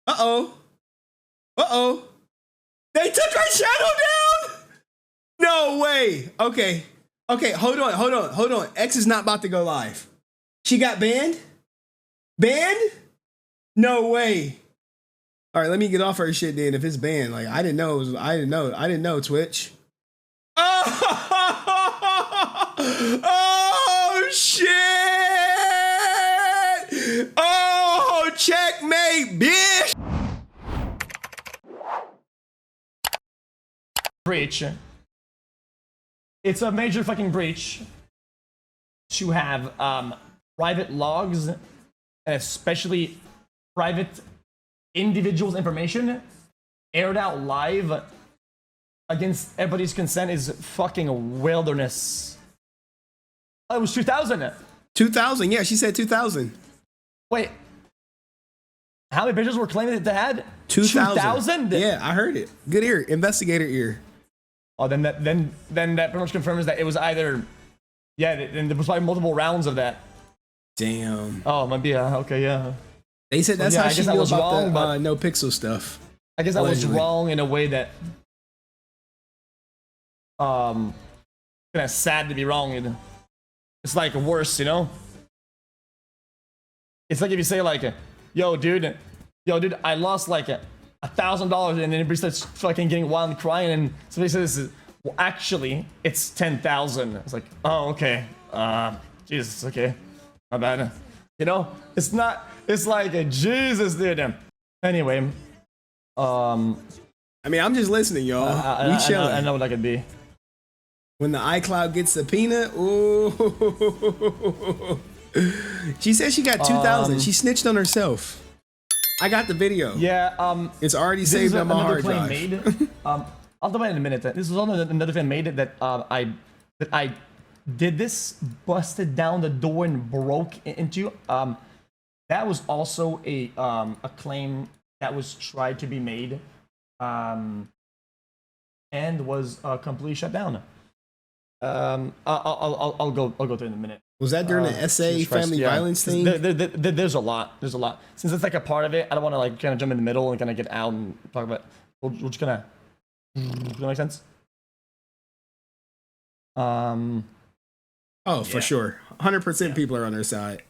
Uh-oh. Uh-oh. They took our channel down? No way. Okay. Okay, hold on. X is not about to go live. She got banned? Banned? No way. All right, let me get off her shit then if it's banned. Like, I didn't know Twitch. Oh shit! Oh, checkmate, bitch! Breach. It's a major fucking breach to have private logs, and especially private individuals' information aired out live against everybody's consent is fucking wilderness. Oh, it was 2000. 2000, yeah, she said 2000. Wait, how many bitches were claiming that they had 2000? Yeah, I heard it. Good ear, investigator ear. Oh, then that pretty much confirms that it was either, yeah, and there was probably multiple rounds of that. Damn. Oh, it might be okay, yeah. They said that's how she knew about wrong, the no pixel stuff. I guess that was wrong in a way that kind of sad to be wrong. It's like worse, you know. It's like if you say like, yo dude, I lost like $1,000, and then everybody starts fucking getting wild and crying, and somebody says, well, actually it's 10,000. It's like, oh, okay, Jesus, okay, my bad. You know, it's not. It's like Jesus, dude. Anyway, I mean, I'm just listening, y'all. We chilling. I know what that could be. When the iCloud gets subpoenaed, ooh. She said she got 2,000. She snitched on herself. I got the video. Yeah. It's already saved on my hard drive. Made. I'll talk about it in a minute. This was another fan made it that I did this, busted down the door and broke into. That was also a claim that was tried to be made, and was completely shut down. I'll go through it in a minute. Was that during the SA family violence thing? There's a lot. Since it's like a part of it, I don't want to like kind of jump in the middle and kind of get out and talk about it. We'll just kind of. Does that make sense? Oh, for sure. 100% people are on their side.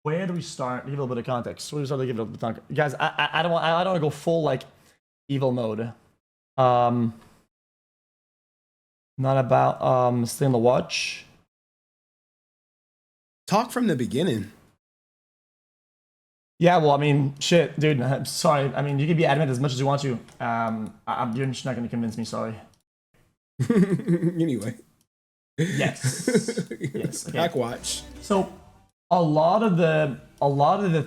Where do we start? Give a little bit of context. Where do we start to give a little bit of context? Guys, I don't want to go full like evil mode. Not about stay on the watch. Talk from the beginning. Yeah, well, I mean, shit, dude. I'm sorry. I mean, you can be adamant as much as you want to. You're just not going to convince me. Sorry. Anyway. Yes. Yes. Okay. Backwatch. So, a lot of the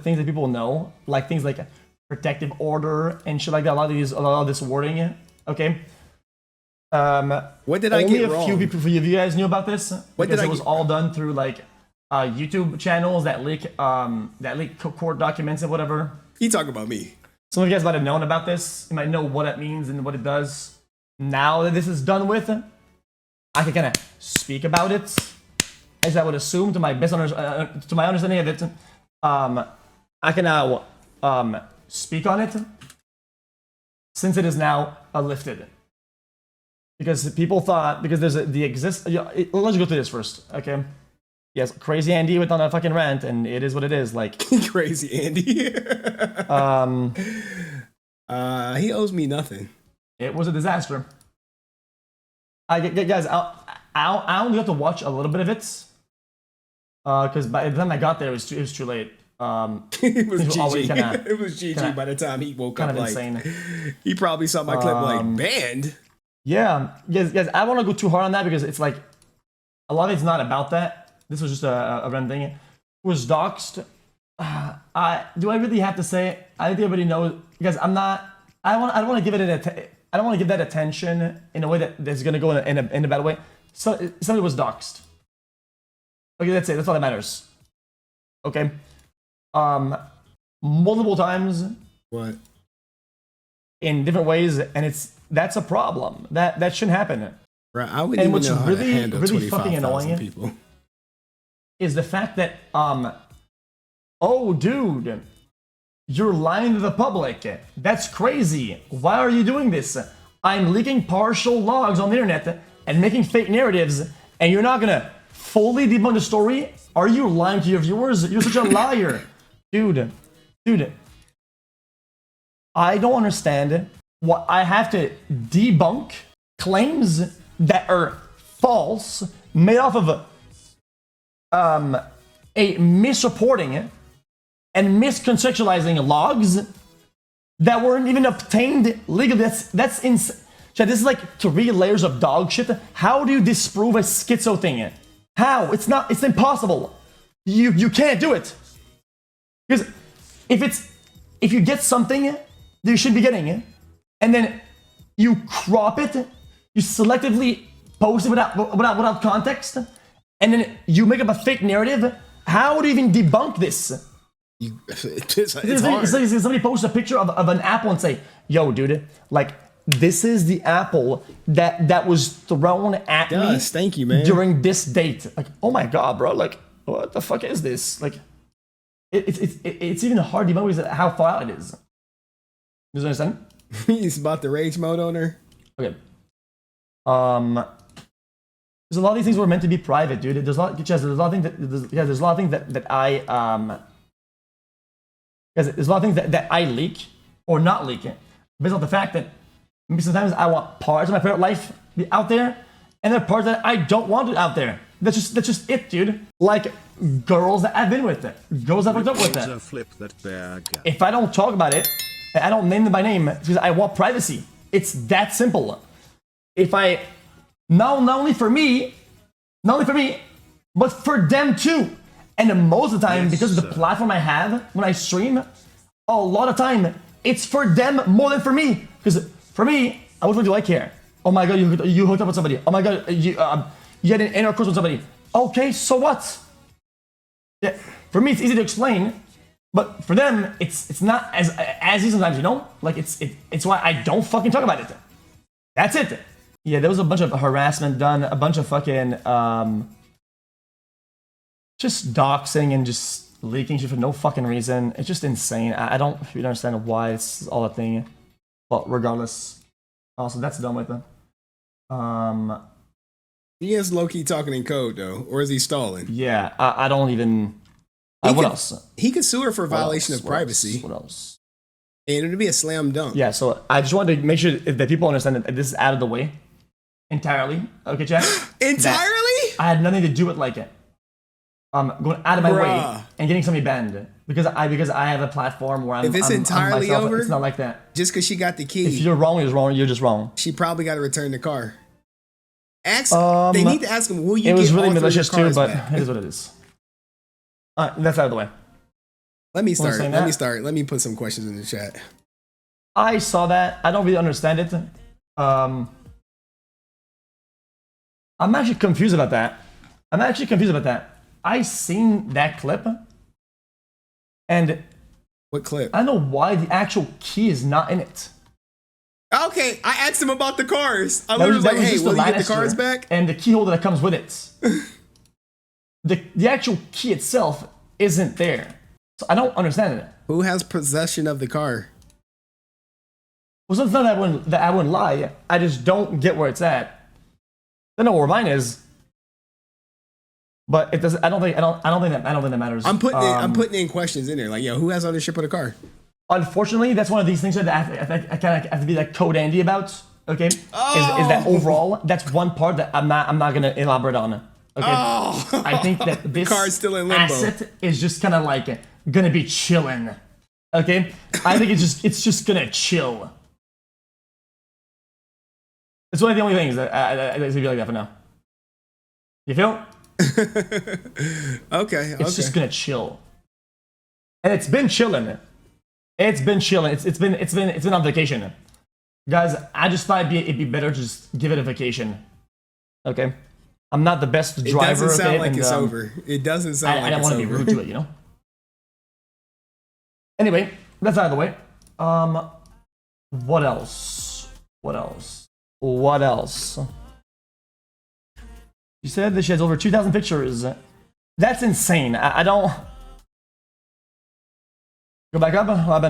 things that people know, like things like protective order and shit like that. A lot of this wording. Okay. What did I get wrong? Only a few people of you guys knew about this. Because it was all done through like YouTube channels that leak court documents and whatever. You talking about me? Some of you guys might have known about this. You might know what it means and what it does. Now that this is done with, I can kind of speak about it, as I would assume to my best to my understanding of it. I can now speak on it since it is now lifted. Because people thought, because there's let's go through this first, okay? Yes, Crazy Andy went on a fucking rant, and it is what it is. Like Crazy Andy. He owes me nothing. It was a disaster. Guys, I only got to watch a little bit of it, because by the time I got there, it was too late. It was GG. It was GG by the time he woke up. Like, insane. He probably saw my clip like banned. Yeah, guys, I don't want to go too hard on that because it's like a lot of it's not about that. This was just a random thing. It was doxxed. Do I really have to say it? I think everybody knows because I'm not. I don't want to give it I don't want to give that attention in a way that's going to go in a bad way. So somebody was doxxed. Okay, that's it. That's all that matters. Okay. Multiple times. What? In different ways, and that's a problem. That shouldn't happen. Right. I wouldn't even know how to handle really fucking annoying people. Is the fact that oh dude, You're lying to the public. That's crazy. Why are you doing this? I'm leaking partial logs on the internet and making fake narratives, and you're not gonna fully debunk the story? Are you lying to your viewers? You're such a liar. Dude. I don't understand what I have to debunk claims that are false, made off of a misreporting and miscontextualizing logs that weren't even obtained legally. That's insane. This is like 3 layers of dog shit. How do you disprove a schizo thing? How? It's impossible. You can't do it. Because if you get something that you should be getting, and then you crop it, you selectively post it without context, and then you make up a fake narrative, how do you even debunk this? It's like somebody posts a picture of an apple and say, yo, dude, like, this is the apple that was thrown at me thank you, man. during this date. Like, oh my god, bro, like, what the fuck is this? Like, it's even hard to debunk how far out it is. Does you understand? He's about the rage mode on her. Okay. There's a lot of these things were meant to be private, dude. There's a lot of things that I leak or not leak it based on the fact that maybe sometimes I want parts of my private life be out there, and there are parts that I don't want it out there. That's just it, dude. Like girls that I've been with, girls I've hooked up with. If I don't talk about it, I don't name them by name because I want privacy. It's that simple. If I not only for me, but for them too. And most of the time, because of the platform I have when I stream, a lot of time it's for them more than for me. Because for me, what do I care? Oh my god, you hooked up with somebody. Oh my god, you had an intercourse with somebody. Okay, so what? Yeah, for me, it's easy to explain, but for them, it's not as easy sometimes. You know, like it's why I don't fucking talk about it. That's it. Yeah, there was a bunch of harassment done, a bunch of fucking just doxing and just leaking shit for no fucking reason. It's just insane. I don't really understand why it's all a thing. But regardless, also that's done with it. He is low-key talking in code though, or is he stalling? Yeah, I don't even. What else? He could sue her for violation of privacy. What else? And it'd be a slam dunk. Yeah, so I just wanted to make sure that people understand that this is out of the way entirely. Okay, chat. Entirely? I had nothing to do with like it. Going out of my way and getting somebody banned because I have a platform where if it's entirely myself, over, it's not like that. Just because she got the key. If you're wrong, you're wrong. You're just wrong. She probably got to return the car. Ask. They need to ask him. Will you? It get was really all malicious too, but back? it is what it is. All right, that's out of the way. Let me start. Let me put some questions in the chat. I saw that. I don't really understand it. I'm actually confused about that. I seen that clip, and what clip? I don't know why the actual key is not in it. Okay, I asked him about the cars. I literally was like, "Hey, will you get the cars back?" And the key holder that comes with it. the actual key itself isn't there, so I don't understand it. Who has possession of the car? Well, so it's not that I wouldn't lie. I just don't get where it's at. I don't know where mine is. But it doesn't. I don't think that matters. I'm putting in questions in there, like, yo, who has ownership of the car? Unfortunately, that's one of these things that I kind of have to be like code Andy about. Okay, is that overall? That's one part that I'm not gonna elaborate on. Okay, I think that this car's still in limbo. Asset is just kind of like gonna be chilling. Okay, I think it's just gonna chill. It's one of the only things that it's gonna be like that for now. You feel? Okay. It's just gonna chill, and it's been chilling. It's been on vacation, guys. I just thought it'd be better to just give it a vacation. Okay, I'm not the best driver. It doesn't sound okay? like it's over. It doesn't sound like it's over. I don't want to be rude to it, you know. Anyway, that's out of the way. What else? She said that she has over 2,000 pictures. That's insane. I don't. Go back up. What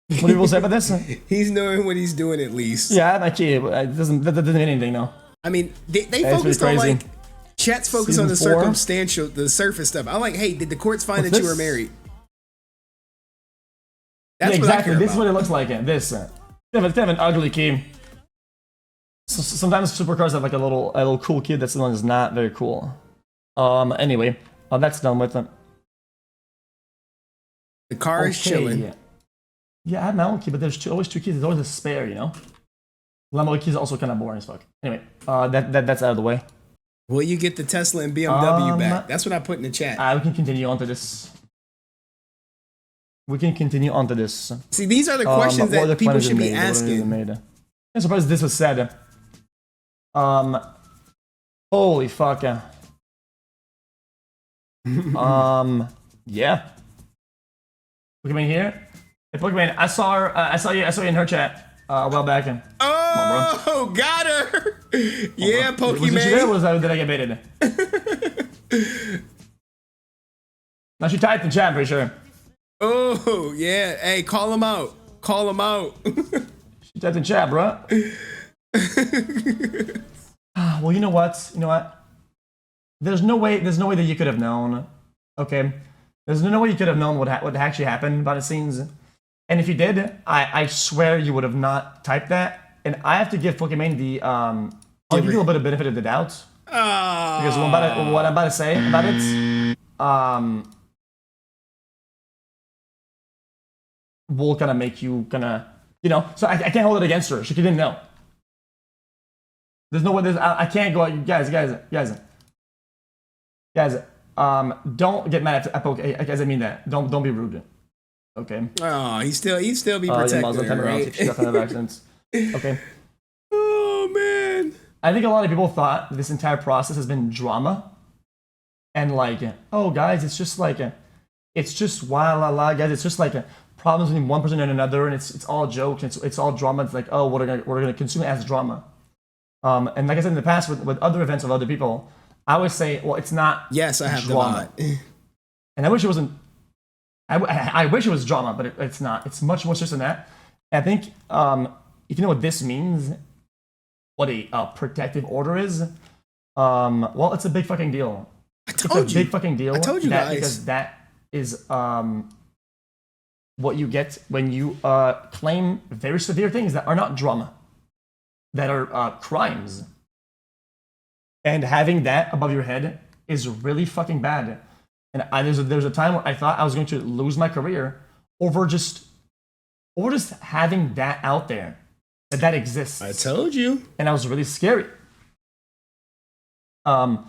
do people say about this? He's knowing what he's doing at least. Yeah, I have my key. That doesn't mean anything though. I mean, they That's focused really on crazy. like chat's focused Season on the 4? circumstantial, the surface stuff. I'm like, hey, did the courts find What's that you this? were married? Yeah, That's exactly. what I care This is what about. it looks like. This. It's kind of an ugly key. So, sometimes supercars have like a little cool key. That's the one that's not very cool. Anyway, that's done with it. The car is chilling. Yeah, I have my own key, but there's always two keys. There's always a spare, you know. Lambo key is also kind of boring as fuck. Anyway, that's out of the way. Will you get the Tesla and BMW back? That's what I put in the chat. We can continue on to this. See, these are the questions that people should be asking. I'm surprised this was said. Holy fuck. Yeah. Pokemon here. Hey, Pokemon, I saw you in her chat a while back. Oh, got her. Yeah, Was it she did, or Pokemon. did I get baited? No, she typed in chat, I'm pretty sure. Oh, yeah. Hey, call him out. Call him out. She typed in chat, bro. Well, you know what? There's no way that you could have known. Okay? There's no way you could have known what actually happened behind the scenes. And if you did, I swear you would have not typed that. And I have to give Pokemon the I'll give you a little bit of benefit of the doubt. Because what I'm about to say about it, will kind of make you so I can't hold it against her. She didn't know. There's no way. I can't go. Guys. Don't get mad at Pokemon. Guys, I mean that. Don't be rude. Okay. Oh, he'd still be protected, right? Okay. Oh man. I think a lot of people thought this entire process has been drama, and like, oh guys, it's just guys. It's just like problems between one person and another, and it's all jokes. It's all drama. It's like, oh, we're gonna consume it as drama. And like I said in the past with other events of other people, I always say, well, it's not. Yes, I have drama. And I wish it wasn't. I wish it was drama, but it's not. It's much more serious than that. And I think if you know what this means, what a protective order is, well, it's a big fucking deal. It's a big fucking deal. I told you guys. Because that is what you get when you claim very severe things that are not drama, that are crimes. And having that above your head is really fucking bad. And there's a time where I thought I was going to lose my career over just having that out there, that exists. I told you. And that was really scary. So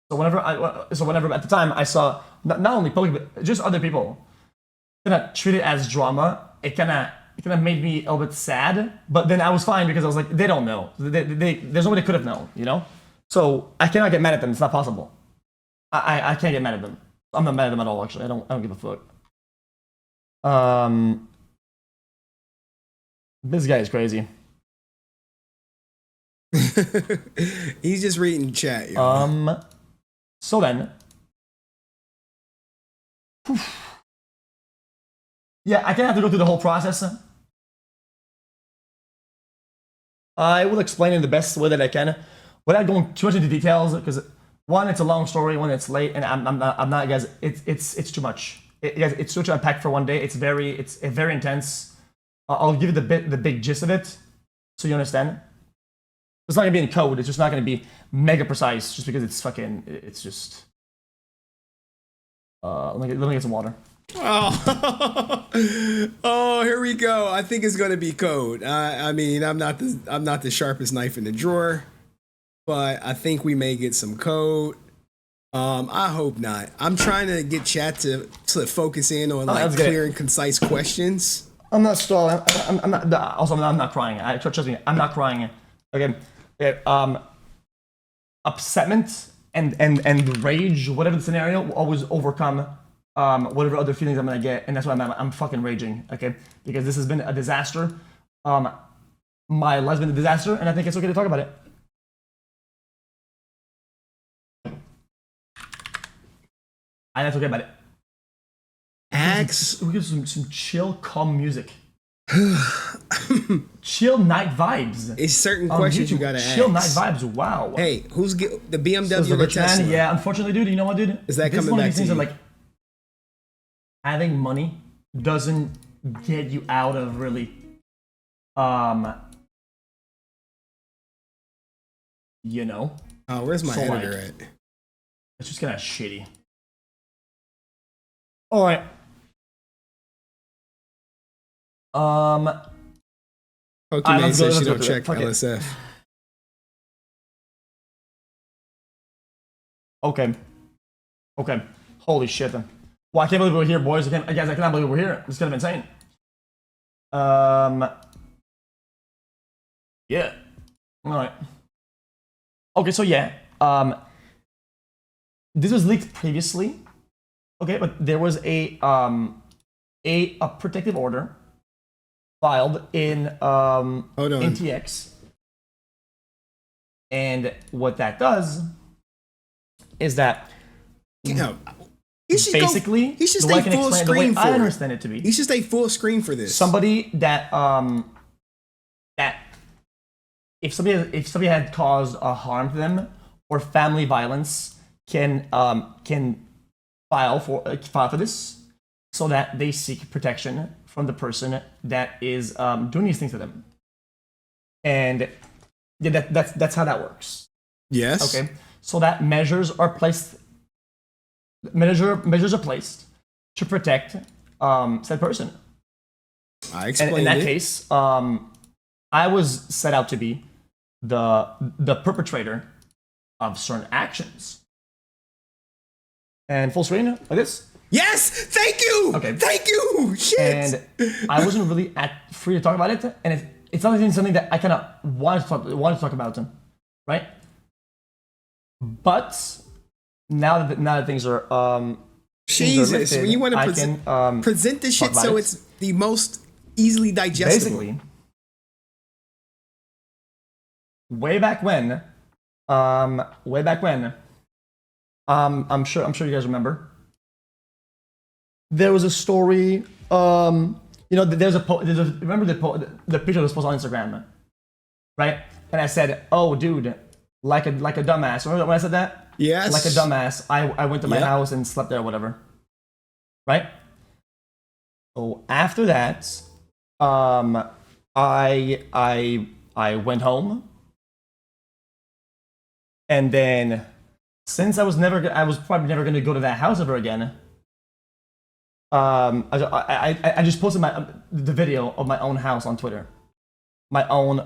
whenever at the time I saw not only Pokemon but just other people kind of treat it as drama, it kind of made me a little bit sad. But then I was fine because I was like, they don't know. There's no way they could have known, you know. So I cannot get mad at them. It's not possible. I can't get mad at them. I'm not mad at them at all. Actually, I don't give a fuck. This guy is crazy. He's just reading chat. Yo. So then, yeah, I kind of have to go through the whole process. I will explain in the best way that I can, without going too much into details. Because one, it's a long story. One, it's late, and I'm not, guys. It's too much. Guys, it's too much to unpack for one day. It's very intense. I'll give you the big gist of it, so you understand. It's not gonna be in code. It's just not gonna be mega precise, just because it's fucking. It's just. Let me get some water. Oh, oh, here we go. I think it's gonna be code. I mean, I'm not the sharpest knife in the drawer, but I think we may get some code. I hope not. I'm trying to get chat to focus in on like clear and concise questions. I'm not stalling. I'm not. Also, I'm not crying. Trust me, I'm not crying. Okay. Upsetment and rage, whatever the scenario, will always overcome whatever other feelings I'm gonna get, and that's why I'm fucking raging. Okay, because this has been a disaster. My life's been a disaster, and I think it's okay to talk about it. And that's okay about it. As ask. We get some chill, calm music. Chill night vibes. It's certain questions you gotta ask. Chill night vibes. Wow. Hey, who's the BMW So or the rich man, Tesla? yeah, unfortunately, dude, you know what, dude? Is that this coming is one of back these things to that, you? like, having money doesn't get you out of really, you know. Oh, where's my So, editor like, at? It's just kind of shitty. All right. Pokemon let's go says she through don't it. check Fuck it. LSF. Okay. Holy shit. Well, I can't believe we're here, boys. I cannot believe we're here. It's kind of insane. Yeah. All right. Okay, so yeah. This was leaked previously. Okay, but there was a protective order filed in NTX. And what that does is that He should basically he should the way I stay can full explain the way screen for I it. understand it to be. He should stay full screen for this. Somebody that if somebody had caused a harm to them or family violence can file for this so that they seek protection from the person that is doing these things to them. And yeah, that's how that works. Yes. Okay. So that measures are placed to protect said person. I explained And in that it. case, I was set out to be the perpetrator of certain actions. And full screen like this. Yes, thank you. Okay. Thank you. Shit. And I wasn't really free to talk about it, and it's not even something that I kind of wanted to talk about, right? But now that things are Jesus, lifted, when you want to I can present this shit talk so about it. it's the most easily digestible. Basically, way back when, I'm sure you guys remember. There was a story. Remember the picture that was posted on Instagram, right? And I said, "Oh, dude, like a dumbass." Remember when I said that? Yes. Like a dumbass. I went to my house and slept there, or whatever. Right? So after that, I went home, and then since I was probably never going to go to that house ever again. I just posted the video of my own house on Twitter, my own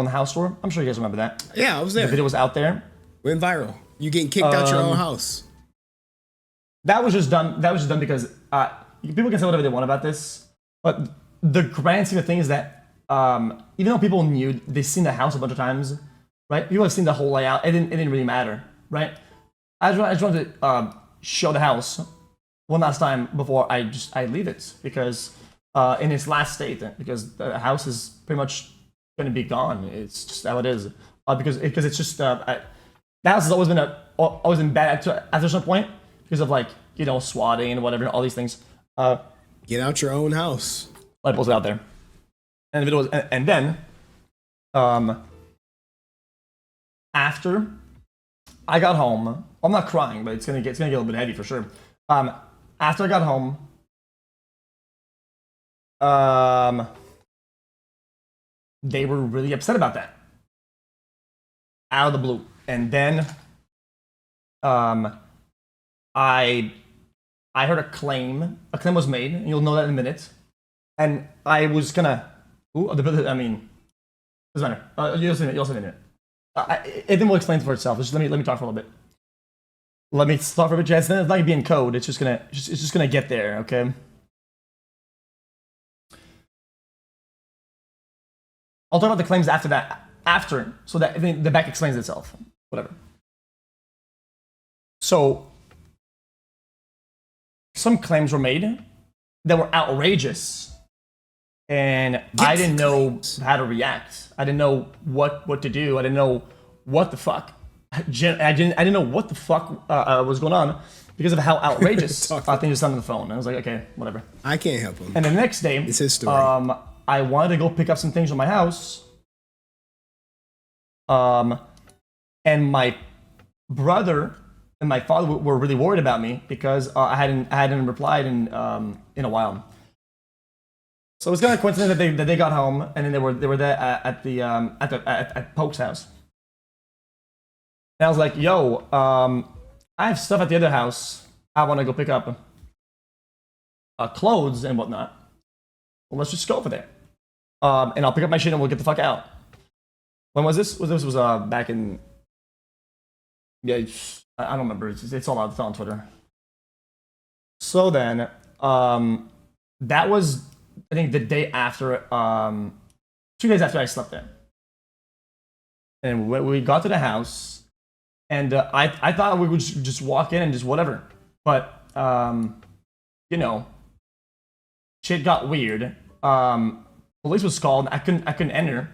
house tour. I'm sure you guys remember that. Yeah, I was there. The video was out there. Went viral. You getting kicked out your own house. That was just done. Because people can say whatever they want about this, but the grand scheme of things is that even though people knew, they've seen the house a bunch of times, right? People have seen the whole layout. It didn't really matter, right? I just wanted to show the house one last time before I leave it, because in its last state, because the house is pretty much going to be gone. It's just how it is. Because it's just the house has always been bad after some point because of swatting and whatever, all these things. Get out your own house. I posted it out there, and the video was, and then after I got home, I'm not crying, but it's gonna get a little bit heavy for sure. After I got home, they were really upset about that. Out of the blue. And then I heard a claim. A claim was made, and you'll know that in a minute. And I was gonna doesn't matter. You'll see it in a minute. It will explain for itself. Just let me talk for a little bit. Let me start for a bit, Jess. Then it's not gonna be in code. It's just gonna get there, okay? I'll talk about the claims after that. So that the back explains itself. Whatever. So some claims were made that were outrageous, and I didn't know how to react. I didn't know what to do. I didn't know what the fuck. I didn't know what the fuck was going on, because of how outrageous things sounded on the phone. And I was like, okay, whatever. I can't help him. And the next day, it's his story. I wanted to go pick up some things from my house. And my brother and my father were really worried about me because I hadn't replied in a while. So it was kind of coincident that they got home and then they were there at Poke's house. And I was like, yo, I have stuff at the other house. I want to go pick up clothes and whatnot. Well, let's just go over there. And I'll pick up my shit and we'll get the fuck out. When was this? This was back in... Yeah, I don't remember. It's all out. It's on Twitter. So then, that was, I think, the day after, 2 days after I slept there. And we got to the house, and I thought we would just walk in and just whatever. But, you know, shit got weird. Police was called. I couldn't enter.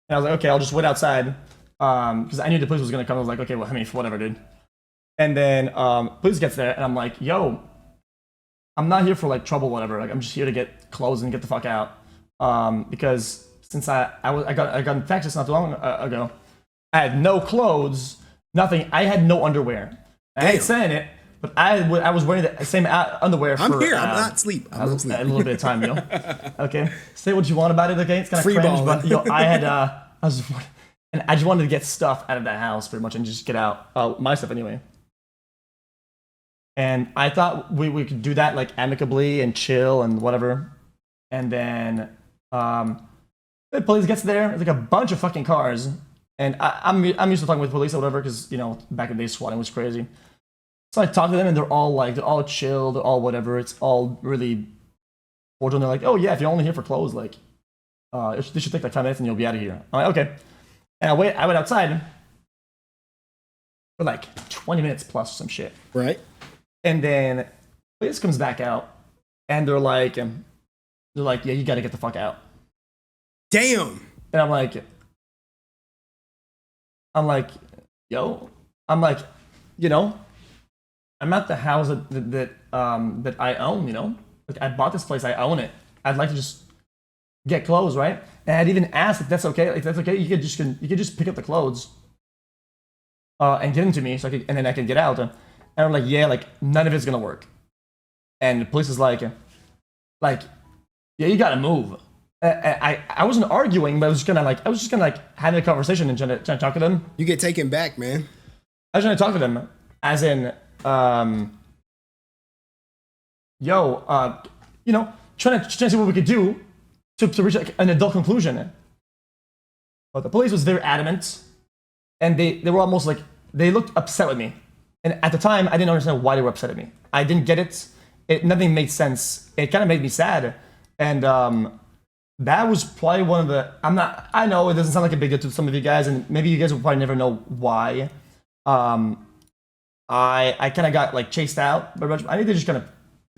And I was like, okay, I'll just wait outside. Because I knew the police was going to come. I was like, okay, well, I mean, whatever, dude. And then police gets there, and I'm like, yo, I'm not here for, like, trouble, whatever. Like, I'm just here to get clothes and get the fuck out. Because since I got in Texas not too long ago, I had no clothes, nothing. I had no underwear. I ain't saying it, but I was wearing the same underwear for... I'm here. I'm not asleep. I'm not asleep. A little bit of time, yo. Okay? Say what you want about it, okay? It's kind of cringe, balling. but, yo, and I just wanted to get stuff out of that house, pretty much, and just get out. My stuff, anyway. And I thought we could do that, like, amicably and chill and whatever. And then the police gets there. There's, like, a bunch of fucking cars. And I'm used to talking with police or whatever, because, you know, back in the day, swatting was crazy. So I talk to them, and they're all chill, they're all whatever. It's all really cordial. And they're like, oh, yeah, if you're only here for clothes, like, this should take, like, 5 minutes, and you'll be out of here. I'm like, okay. And I went outside for like 20 minutes plus some shit. Right. And then police comes back out, and they're like, yeah, you got to get the fuck out. Damn. And I'm like, yo, you know, I'm at the house that I own, you know, like I bought this place, I own it. I'd like to just get clothes, right? And I'd even asked if that's okay. Like, if that's okay, you could just pick up the clothes and give them to me, and then I can get out. And I'm like, yeah, like none of it's gonna work. And the police is like, yeah, you gotta move. I wasn't arguing, but I was just gonna have a conversation and trying to talk to them. You get taken back, man. I was trying to talk to them, as in, you know, trying to see what we could do to reach like, an adult conclusion. But the police was very adamant, and they were almost like, they looked upset with me. And at the time, I didn't understand why they were upset at me. I didn't get it. Nothing made sense. It kind of made me sad. And that was probably one of the, I know it doesn't sound like a big deal to some of you guys, and maybe you guys will probably never know why. I kind of got like chased out, but I think they're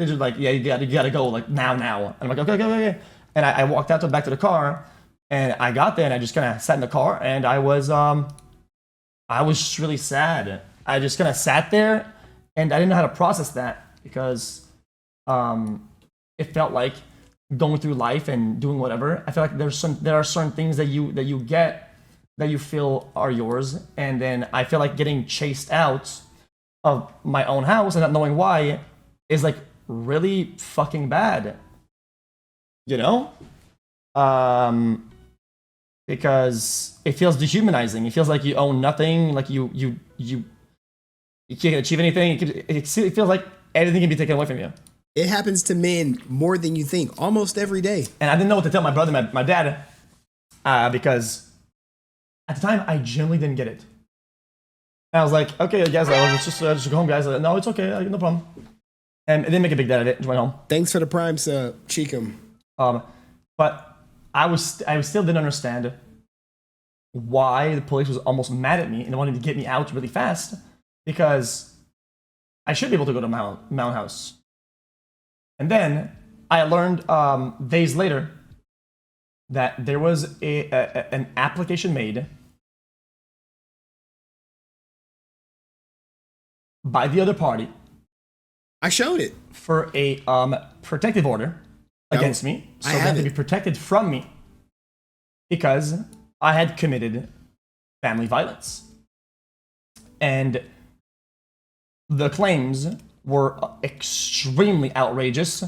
just like, yeah, you gotta go like now. And I'm like, okay. And I walked out back to the car, and I got there, and I just kind of sat in the car, and I was just really sad. I just kind of sat there, and I didn't know how to process that, because it felt like going through life and doing whatever. I feel like there are certain things that you get that you feel are yours, and then I feel like getting chased out of my own house and not knowing why is like really fucking bad, you know? Because it feels dehumanizing. It feels like you own nothing, like you can't achieve anything. It feels like everything can be taken away from you. It happens to men more than you think, almost every day. And I didn't know what to tell my brother, my dad, because at the time I genuinely didn't get it. And I was like, okay, guys, let's just go home, guys. Like, no, it's okay, no problem. And it didn't make a big deal of it. Just went home. Thanks for the prime sub, Cheekum. But I still didn't understand why the police was almost mad at me and wanted to get me out really fast, because I should be able to go to Mountain House. And then I learned days later that there was an application made by the other party I showed it. For a protective order against me. So they had to be protected from me because I had committed family violence. And the claims were extremely outrageous.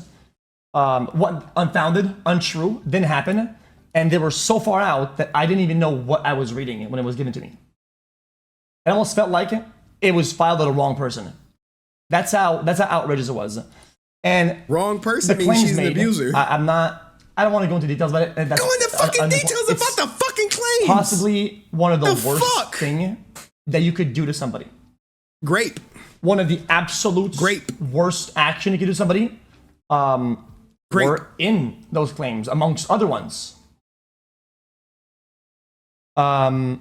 What unfounded, untrue, didn't happen. And they were so far out that I didn't even know what I was reading when it was given to me. It almost felt like it was filed to the wrong person. That's how outrageous it was. And wrong person means she's an abuser. I don't want to go into details about it. Go into fucking details about the fucking claims. Possibly one of the worst thing that you could do to somebody. Grape. One of the absolute worst action you could do to somebody. Were in those claims, amongst other ones. Yeah.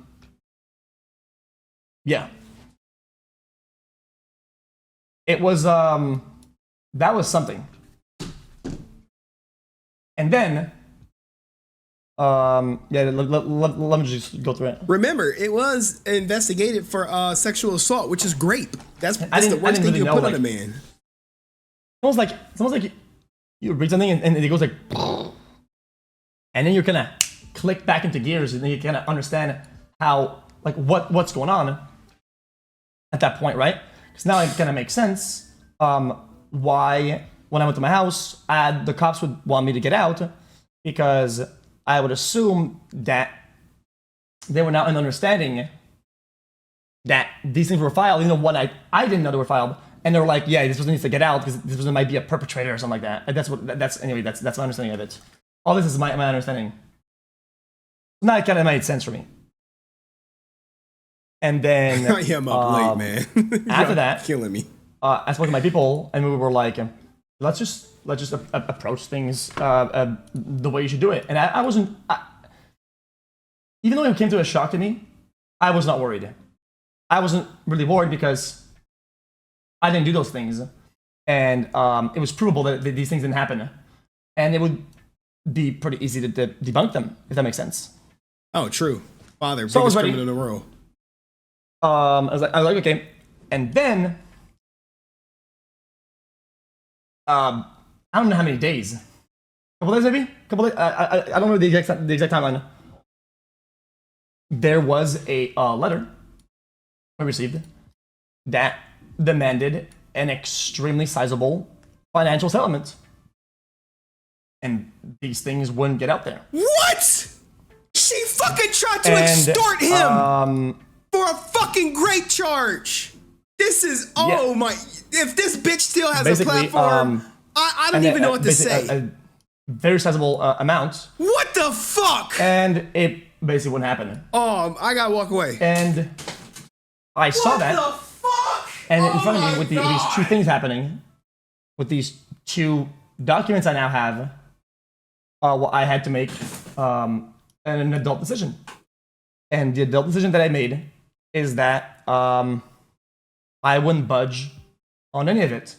It was, that was something. And then, let me just go through it. Remember, it was investigated for sexual assault, which is grape. That's the worst thing you can put on a man. It's almost like you read something and it goes like, and then you're gonna click back into gears and then you kind of understand how, like, what's going on at that point, right? Because now it kind of makes sense why when I went to my house, the cops would want me to get out because I would assume that they were now in understanding that these things were filed, even though one I didn't know they were filed, and they were like, yeah, this person needs to get out because this person might be a perpetrator or something like that. And that's my understanding of it. All this is my understanding. Now it kind of made sense for me. And then I'm up late, man. After that, killing me. I spoke to my people, and we were like, let's just approach things the way you should do it. And I wasn't, even though it came to a shock to me, I was not worried. I wasn't really worried because I didn't do those things, and it was provable that these things didn't happen, and it would be pretty easy to debunk them, if that makes sense. Oh, true. Father, so biggest criminal in the world. I was like, okay, and then I don't know how many days. A couple days, maybe. I don't know the exact timeline. There was a letter I received that demanded an extremely sizable financial settlement, and these things wouldn't get out there. What? She fucking tried to extort him for a fucking grape charge. This is my. If this bitch still has a platform, I don't even know what to say. A very sizable amount. What the fuck? And it basically wouldn't happen. I gotta walk away. And I saw that. What the fuck? And in front of me, with these two things happening, with these two documents I now have, I had to make an adult decision. And the adult decision that I made is that I wouldn't budge on any of it.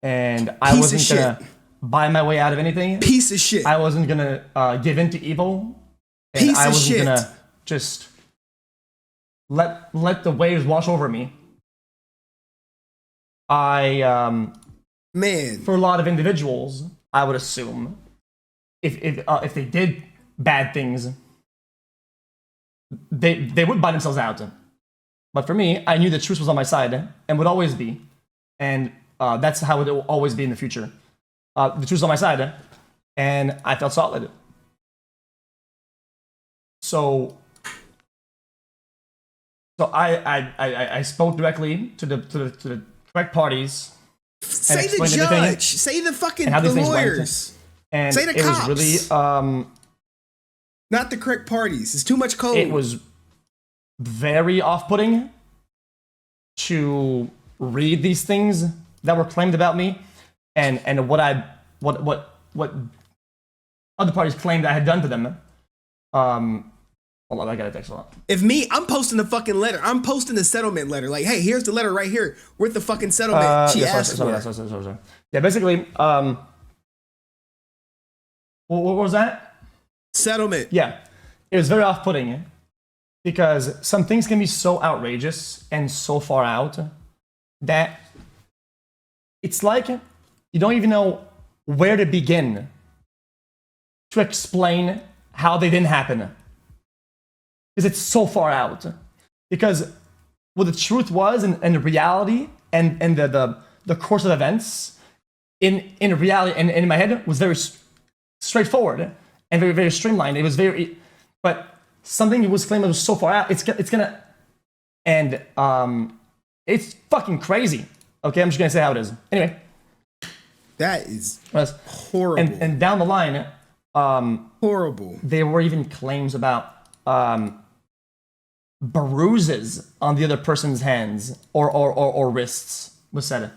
And I wasn't gonna buy my way out of anything. Piece of shit. I wasn't gonna give in to evil. And I wasn't gonna just let the waves wash over me. Man, for a lot of individuals, I would assume if they did bad things, they would buy themselves out. But for me, I knew the truth was on my side and would always be, and that's how it will always be in the future. The truth was on my side, and I felt solid. So I spoke directly to the correct parties. Say the judge. Say the fucking lawyers. And say the cops. It was really not the correct parties. It's too much code. It was very off-putting to read these things that were claimed about me, and what other parties claimed I had done to them. Hold on, I got a text. If me, I'm posting the fucking letter. I'm posting the settlement letter. Like, hey, here's the letter right here with the fucking settlement she asked for. Sorry. Yeah, basically, what was that? Settlement. Yeah, it was very off-putting because some things can be so outrageous and so far out that it's like you don't even know where to begin to explain how they didn't happen. Because it's so far out. Because what the truth was and the reality and the course of events in reality and in my head was very straightforward and very, very streamlined. It was very, but something was claimed was so far out, it's gonna, and it's fucking crazy. Okay, I'm just gonna say how it is. Anyway. That is horrible. And down the line, horrible. There were even claims about bruises on the other person's hands or wrists was said,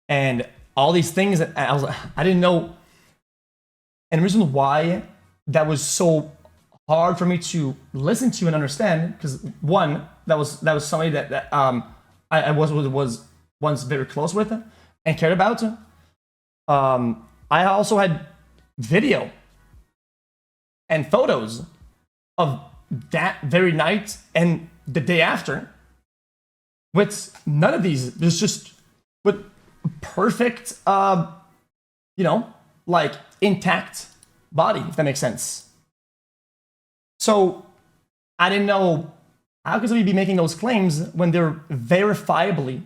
and all these things that I didn't know. And the reason why that was so hard for me to listen to and understand, because one, that was somebody that I was once very close with and cared about. I also had video and photos of that very night and the day after with none of these. There's just with perfect, like intact body, if that makes sense. So I didn't know how could somebody be making those claims when they're verifiably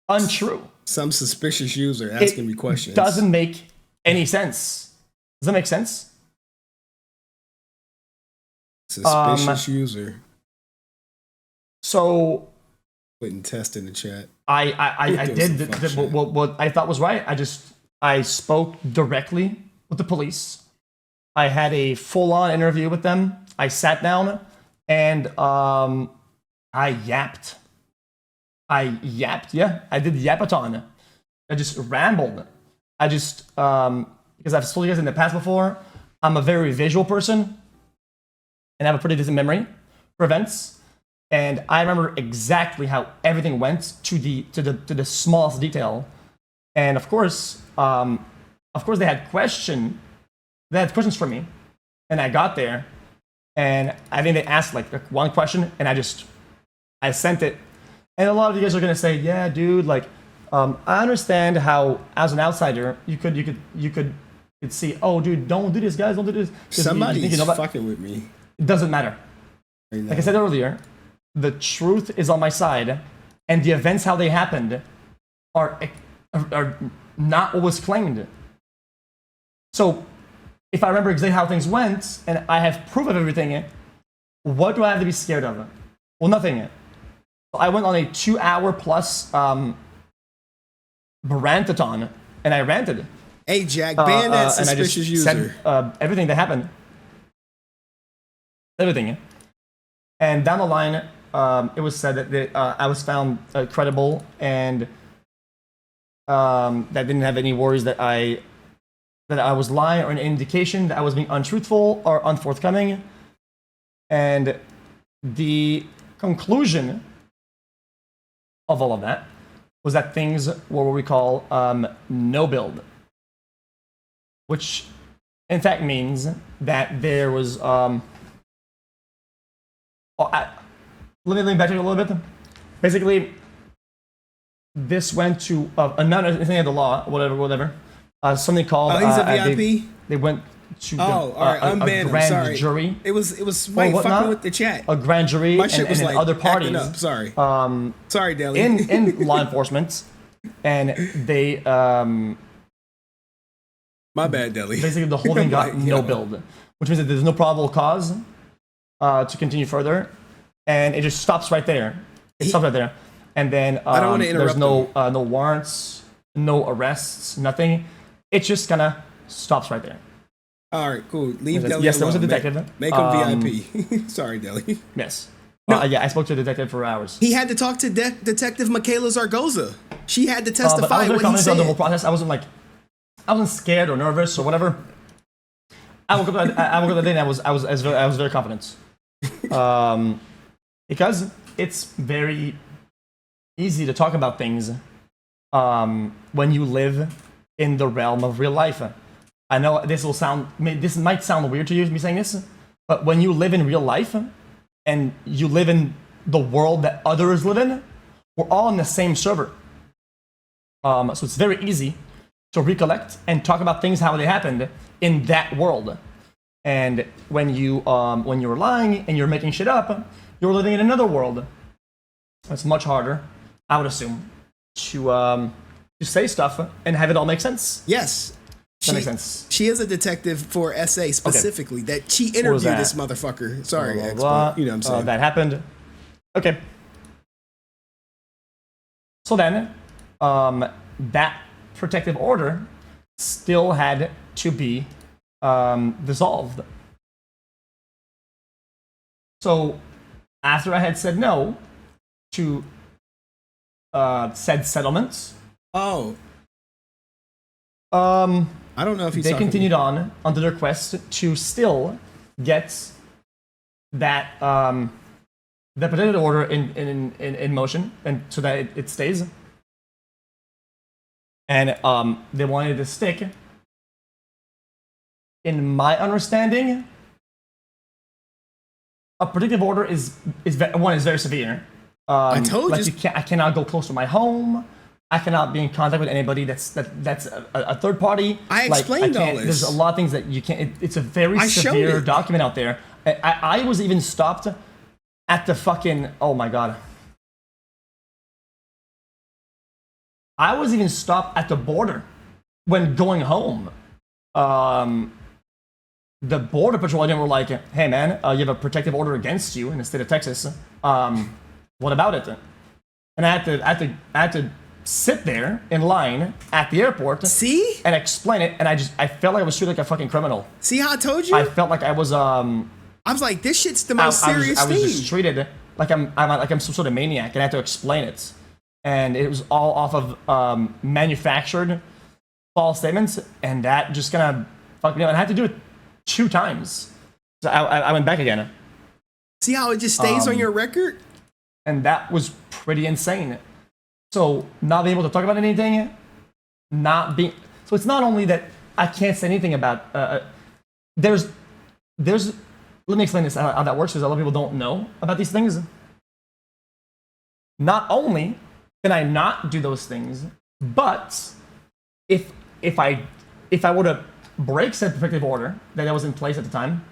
untrue. Some suspicious user asking me questions. Doesn't make any sense. Does that make sense? Suspicious user. So putting test in the chat. I did what I thought was right. I spoke directly with the police. I had a full-on interview with them. I sat down and I yapped. Yeah. I did yapathon. I just rambled. Because I've told you guys in the past before, I'm a very visual person and I have a pretty decent memory for events. And I remember exactly how everything went to the smallest detail. And of course, they had questions for me, and I got there, and I think they asked like one question, and I sent it. And a lot of you guys are gonna say, yeah, dude, like, I understand how as an outsider you could see, oh, dude, don't do this, guys, don't do this. Somebody's fucking with me. It doesn't matter. Like I said earlier, the truth is on my side, and the events how they happened are not what was claimed. So if I remember exactly how things went and I have proof of everything, what do I have to be scared of? Well, nothing. I went on a 2-hour plus rantathon, and I ranted. Hey, Jack, ban that suspicious user. Said, everything that happened. Everything. And down the line, it was said that I was found credible and that didn't have any worries that I was lying or an indication that I was being untruthful or unforthcoming. And the conclusion of all of that was that things were what we call no build, which in fact means that there was let me back a little bit. Basically, this went to another thing of the law, whatever. Something called. Oh, he's a VIP. They went to all right, unbanned a grand sorry. jury. It was fucking with the chat. A grand jury. My shit was and like other parties. Up. Sorry. Sorry, Deli. in law enforcement, and they my bad, Deli. Basically, the whole thing got no build, which means that there's no probable cause to continue further, and it just stops right there. It stops right there, and then I don't want to interrupt. There's no warrants, no arrests, nothing. It just kind of stops right there. All right, cool. Leave Deli. Yes, there was a detective. Make him VIP. Sorry, Deli. Yes. No. Yeah, I spoke to a detective for hours. He had to talk to Detective Michaela Zargoza. She had to testify but I was very what he said. On the whole process. I wasn't scared or nervous or whatever. I woke up that day and I was very confident. Because it's very easy to talk about things when you live in the realm of real life. I know this might sound weird to you, me saying this, but when you live in real life and you live in the world that others live in, we're all in the same server. So it's very easy to recollect and talk about things how they happened in that world. And when you're lying and you're making shit up, you're living in another world. It's much harder, I would assume, to say stuff and have it all make sense. Yes. That makes sense. She is a detective for SA specifically. Okay. That she interviewed this motherfucker. Sorry, blah, blah, blah. You know what I'm saying? That happened. Okay. So then, that protective order still had to be dissolved. So after I had said no to said settlements, I don't know if they continued on under their quest to still get that the protected order in motion, and so that it stays. And they wanted to stick. In my understanding, a protective order is very severe. I told like you. I cannot go close to my home. I cannot be in contact with anybody that's a third party. I explained all this. There's a lot of things that you can't. It's a very severe document out there. I was even stopped at the fucking. Oh my god. I was even stopped at the border when going home. The border patrol agent were like, "Hey man, you have a protective order against you in the state of Texas. What about it?" And I had to sit there in line at the airport. See? And explain it, and I felt like I was treated like a fucking criminal. See how I told you? I felt like I was I was like, this shit's the most serious thing. I was just treated like I'm some sort of maniac, and I had to explain it. And it was all off of manufactured false statements, and that just kind of fucked me up. And I had to do it 2 times. So I went back again. See how it just stays on your record? And that was pretty insane. So not being able to talk about anything, so it's not only that I can't say anything about. There's. Let me explain this how that works, because a lot of people don't know about these things. Not only can I not do those things, but if I were to break said protective order that was in place at the time,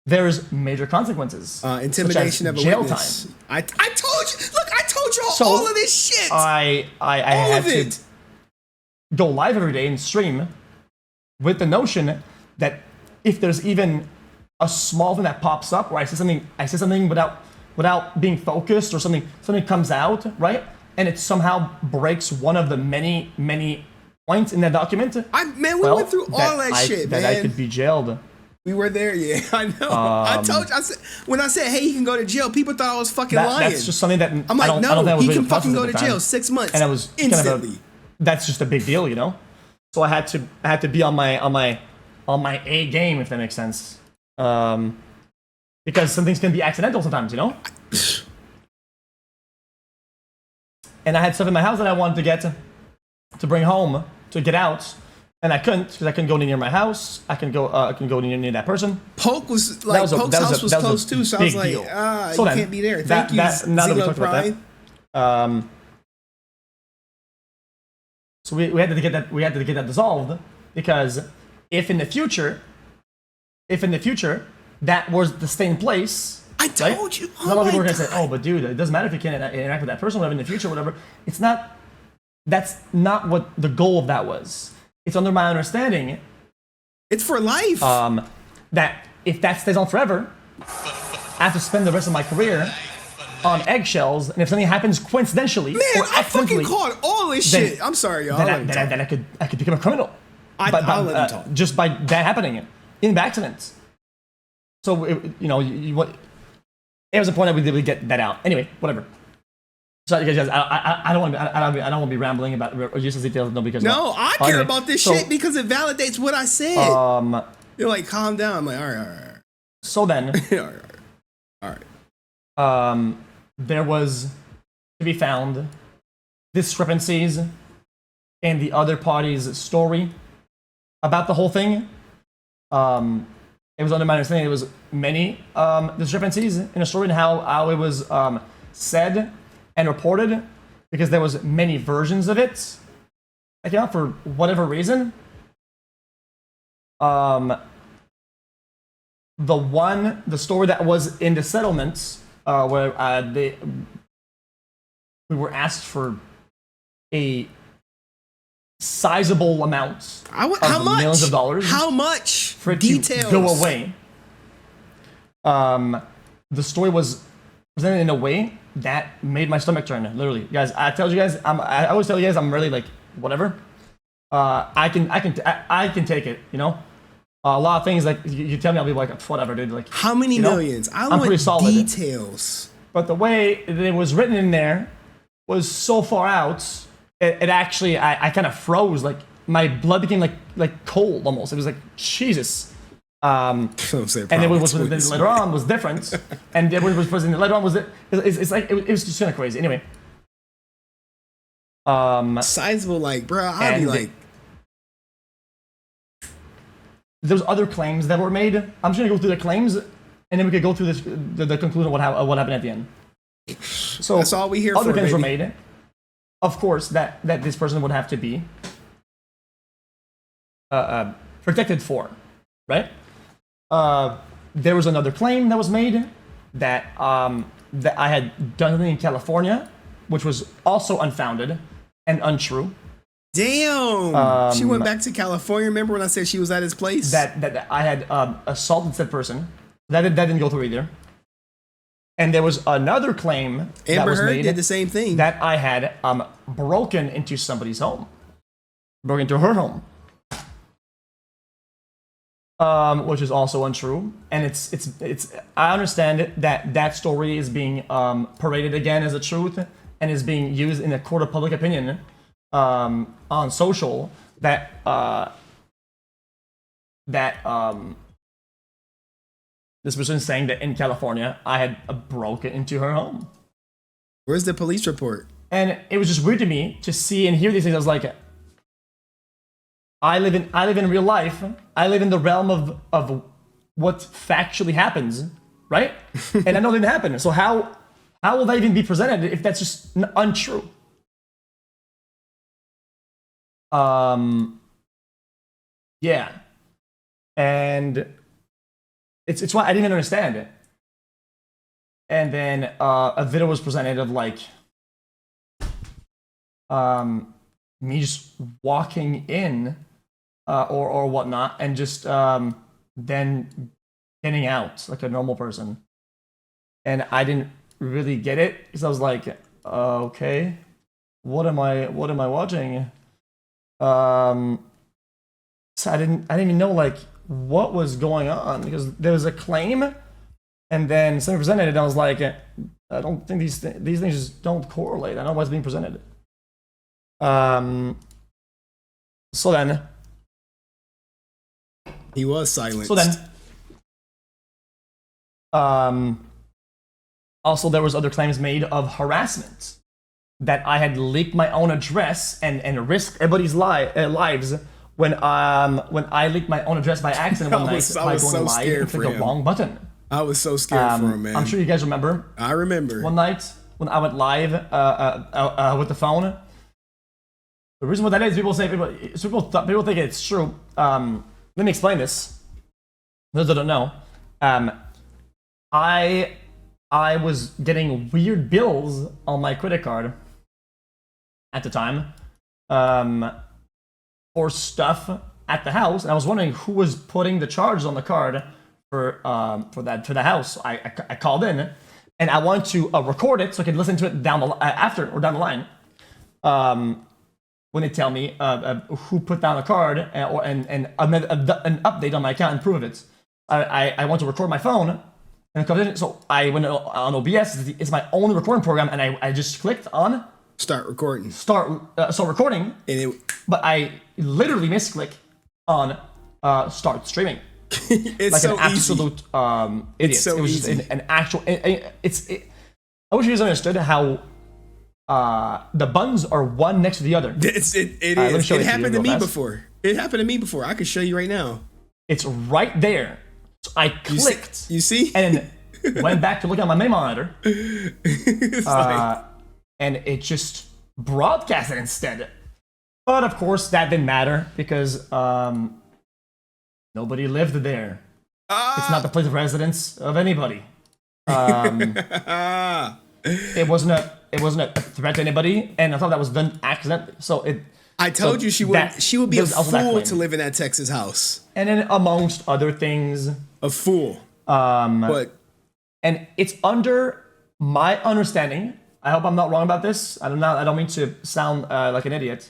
there's major consequences. Intimidation of a jail witness. time. I told you. Look, I told you all of this shit. I had to go live every day and stream with the notion that if there's even a small thing that pops up where I say something without being focused, or something comes out, right? And it somehow breaks one of the many points in that document. We went through all that shit, man. That I could be jailed. We were there, yeah. I know. I told you. When I said, "Hey, he can go to jail," people thought I was fucking lying. That's just something that I'm like, I don't think he can fucking go to jail 6 months. And I was instantly. That's just a big deal, you know. So I had to be on my A game, if that makes sense. Because some things can be accidental sometimes, you know. And I had stuff in my house that I wanted to get to bring home to get out, and I couldn't, because I couldn't go near my house. I can go near that person. Polk was like, Polk's house was close too, so I was like, you can't be there. Thank you, Zillow Prime. So we had to get that dissolved, because if in the future that was to stay in place. I told you. A lot of people were gonna say, "Oh, but dude, it doesn't matter if you can't interact with that person, whatever, in the future, whatever." It's not. That's not what the goal of that was. It's under my understanding. It's for life. That if that stays on forever, I have to spend the rest of my career on eggshells, and if something happens coincidentally or I accidentally, fucking caught all this shit. I'm sorry, y'all. Then I could become a criminal. I'll let him talk. Just by that happening in the accident. So it was a point that we did get that out. Anyway, whatever. So guys, I don't want to be rambling about useless details. No, because I care about this shit because it validates what I said. You're like, calm down. I'm like, all right. So then, all right. There was to be found discrepancies in the other party's story about the whole thing. It was under my understanding there was many discrepancies in the story and how it was said and reported, because there was many versions of it. account for whatever reason. The story that was in the settlements, where we were asked for a sizable amount how much? millions of dollars. How much? For it Details. to go away. The story was presented in a way that made my stomach turn. Literally, guys. I told you guys. I always tell you guys I'm really like whatever. I can take it. You know, a lot of things like you tell me, I'll be like whatever, dude. Like how many millions? I'm pretty solid. Details. But the way it was written in there was so far out. It actually, I kind of froze. Like my blood became like cold almost. It was like Jesus. And it was later on was different, and it was presented later on was it's like it was just kind of crazy. Anyway, sizable, like bro, I'd be like. There's other claims that were made. I'm just gonna go through the claims, and then we could go through the conclusion of what happened at the end. So that's all we hear. Other claims were made. Of course, that this person would have to be protected for, right? There was another claim that was made that that I had done something in California, which was also unfounded and untrue. Damn! She went back to California. Remember when I said she was at his place? That I had assaulted said person. That didn't go through either. And there was another claim that was made did the same thing. That I had broken into somebody's home, broken into her home, which is also untrue. And it's. I understand that story is being paraded again as a truth and is being used in a court of public opinion on social. This person is saying that in California, I had broken into her home. Where's the police report? And it was just weird to me to see and hear these things. I was like, I live in real life. I live in the realm of what factually happens, right? And I know it didn't happen. So how will that even be presented if that's just untrue? Yeah. And it's why I didn't even understand it. And then a video was presented of like me just walking in or whatnot, and just then getting out like a normal person. And I didn't really get it because I was like, okay, what am I watching? So I didn't even know like what was going on, because there was a claim and then something presented, and I was like, I don't think these things just don't correlate. I don't know what's being presented. So then he was silenced. So then also there was other claims made of harassment, that I had leaked my own address and risked everybody's lives when I leaked my own address by accident one night by going live and clicked the wrong button. I was so scared for him, man. I'm sure you guys remember. I remember. One night when I went live with the phone. The reason why that is, people think it's true. Let me explain this. Those that don't know, I was getting weird bills on my credit card at the time for stuff at the house, and I was wondering who was putting the charges on the card for the house. I called in, and I wanted to record it so I could listen to it down the line. When they tell me who put down the card and an update on my account and prove it, I want to record my phone. And so I went on OBS. It's my own recording program, and I just clicked on start recording. Start recording, but I literally misclick on start streaming. It's like so an absolute idiot. It's so it was easy. just an actual. I wish you guys understood how the buttons are one next to the other. It is. It happened to me before. It happened to me before. I could show you right now. It's right there. So I clicked. You see? And went back to look at my main monitor. And it just broadcasted instead. But of course, that didn't matter because nobody lived there. It's not the place of residence of anybody. It wasn't a threat to anybody, and I thought that was done accidentally. So I told you she would be a fool to live in that Texas house. And then amongst other things, a fool. And it's under my understanding. I hope I'm not wrong about this. I don't mean to sound like an idiot.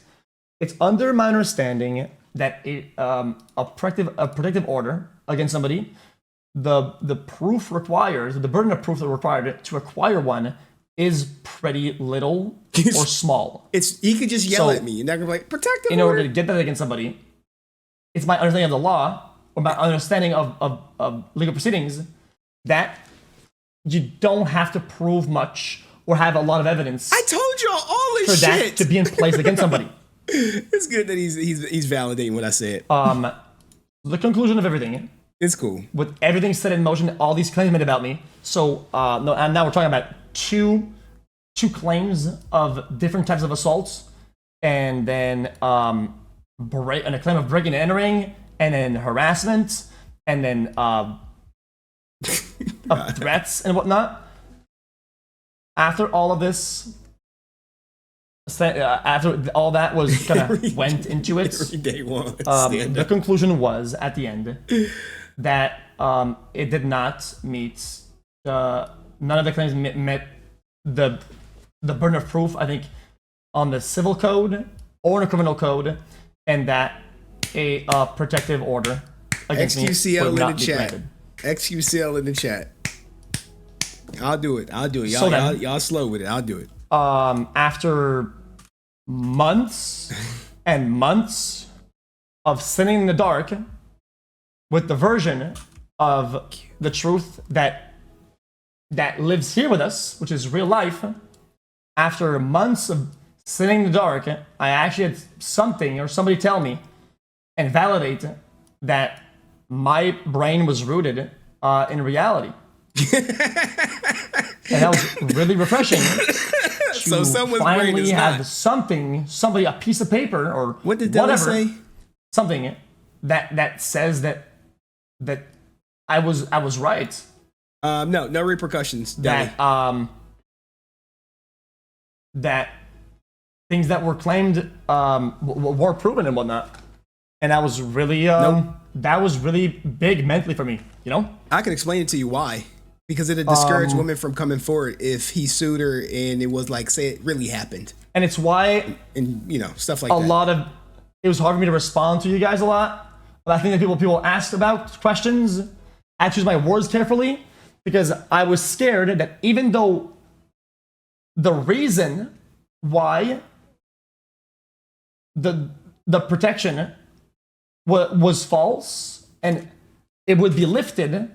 It's under my understanding that a protective order against somebody, the proof required, the burden of proof that required to acquire one is pretty little or small. He could just yell at me and they're gonna be like, protective order. In order to get that against somebody, it's my understanding of the law or my understanding of legal proceedings that you don't have to prove much or have a lot of evidence. I told y'all all this for shit that to be in place against somebody. It's good that he's validating what I said. The conclusion of everything. It's cool. With everything set in motion, all these claims made about me. So and now we're talking about two claims of different types of assaults, and then a claim of breaking and entering, and then harassment, and then of threats and whatnot. After all of this, after all that was kind of went into it, the conclusion was at the end that it did not meet none of the claims met the burden of proof, I think, on the civil code or in the criminal code, and that a protective order against XQCL me would not in the be chat. granted. XQCL in the chat. I'll do it. Y'all slow with it. I'll do it. After months and months of sitting in the dark with the version of the truth that lives here with us, which is real life, after months of sitting in the dark, I actually had something or somebody tell me and validate that my brain was rooted in reality. And that was really refreshing. So someone's brain is have somebody, a piece of paper or what did Della say? Something that says that I was right. No repercussions. That that things that were claimed were proven and whatnot, and that was really that was really big mentally for me. You know, I can explain it to you why. Because it'd discourage women from coming forward if he sued her and it was like, say it really happened. And it's why, and stuff like that. It was hard for me to respond to you guys a lot. But I think that people asked about questions. I choose my words carefully because I was scared that even though the reason why the protection was false and it would be lifted,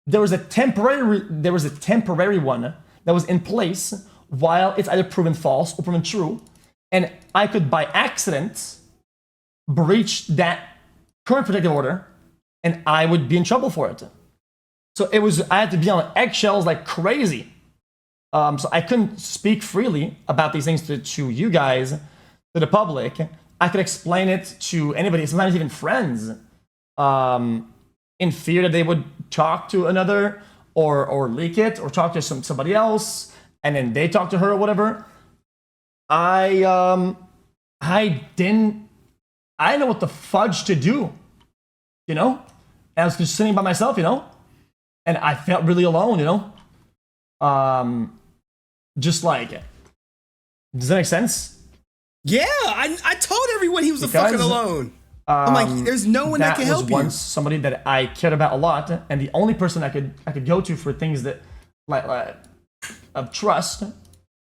there was a temporary one that was in place while it's either proven false or proven true, and I could by accident breach that current protective order, and I would be in trouble for it. So I had to be on eggshells like crazy. So I couldn't speak freely about these things to you guys, to the public. I could explain it to anybody, sometimes even friends, in fear that they would talk to another or leak it or talk to somebody else and then they talk to her or whatever. I didn't know what the fudge to do, and I was just sitting by myself, and I felt really alone, just like, does that make sense? Yeah, I told everyone he was fucking alone. I'm like, there's no one that can help you. That was once somebody that I cared about a lot, and the only person I could go to for things that like of trust,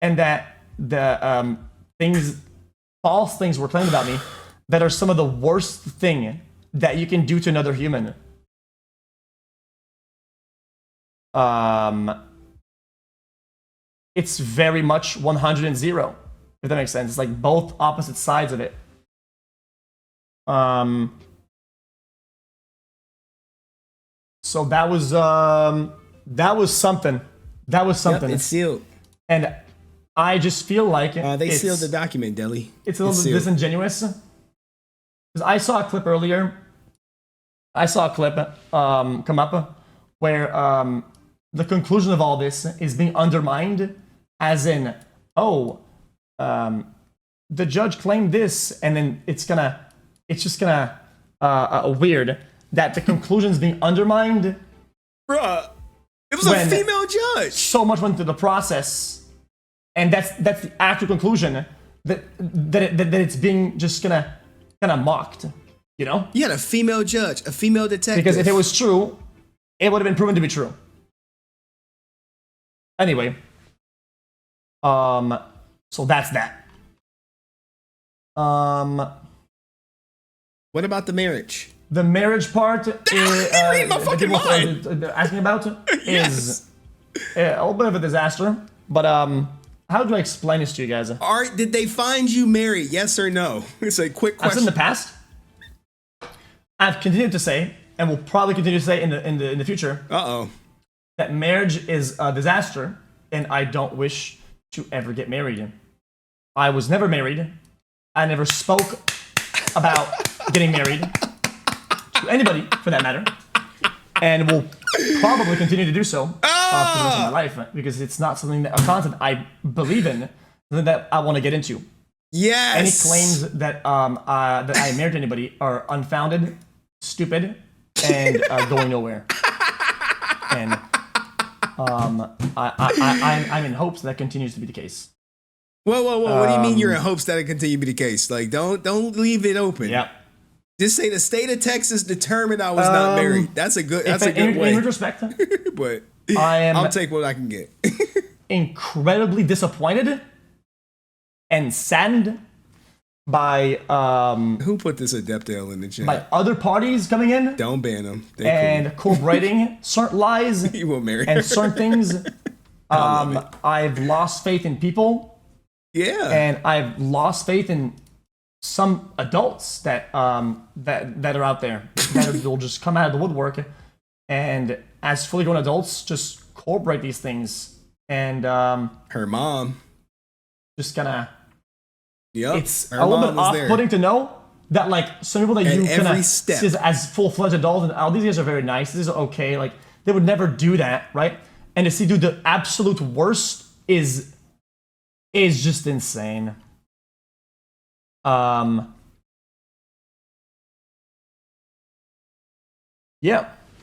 and that the false things were claimed about me that are some of the worst thing that you can do to another human. It's very much 100 and 0, if that makes sense. It's like both opposite sides of it. So that was something. That was something. Yep, it's sealed. And I just feel like they sealed the document, Deli. It's a little disingenuous Because I saw a clip earlier. I saw a clip come up where the conclusion of all this is being undermined, as in, the judge claimed this, and then it's just gonna weird that the conclusion is being undermined. Bruh, it was a female judge. So much went through the process, and that's the actual conclusion that it's being just kind of mocked. You know? You had a female judge, a female detective. Because if it was true, it would have been proven to be true. Anyway, so that's that. What about the marriage? The marriage part read my fucking mind. They're asking about Yes. is a little bit of a disaster. But how do I explain this to you guys? Did they find you married? Yes or no? It's a quick question. I've said in the past. I've continued to say, and will probably continue to say in the future, that marriage is a disaster, and I don't wish to ever get married. I was never married. I never spoke about getting married to anybody, for that matter, and will probably continue to do so for the rest of my life, because it's not something that a concept I believe in, something that I want to get into. Yes. Any claims that that I married anybody are unfounded, stupid, and going nowhere. And I'm in hopes that continues to be the case. Whoa! What do you mean you're in hopes that it continue to be the case? Like, don't leave it open. Yeah. Just say the state of Texas determined I was not married. That's a good way. In retrospect, but I'll take what I can get. Incredibly disappointed and saddened by who put this Adept in the chat? By other parties coming in. Don't ban them. And corroborating certain lies. You will marry and her. certain things. I've lost faith in people. Yeah. And I've lost faith in some adults that are out there that will just come out of the woodwork and, as fully grown adults, just corroborate these things. And her mom just kind of. Yep. It's a little bit off-putting to know that, like, some people that you kind of see as full-fledged adults, and these guys are very nice, these are okay, like, they would never do that, right? And to see do the absolute worst is just insane. Yeah,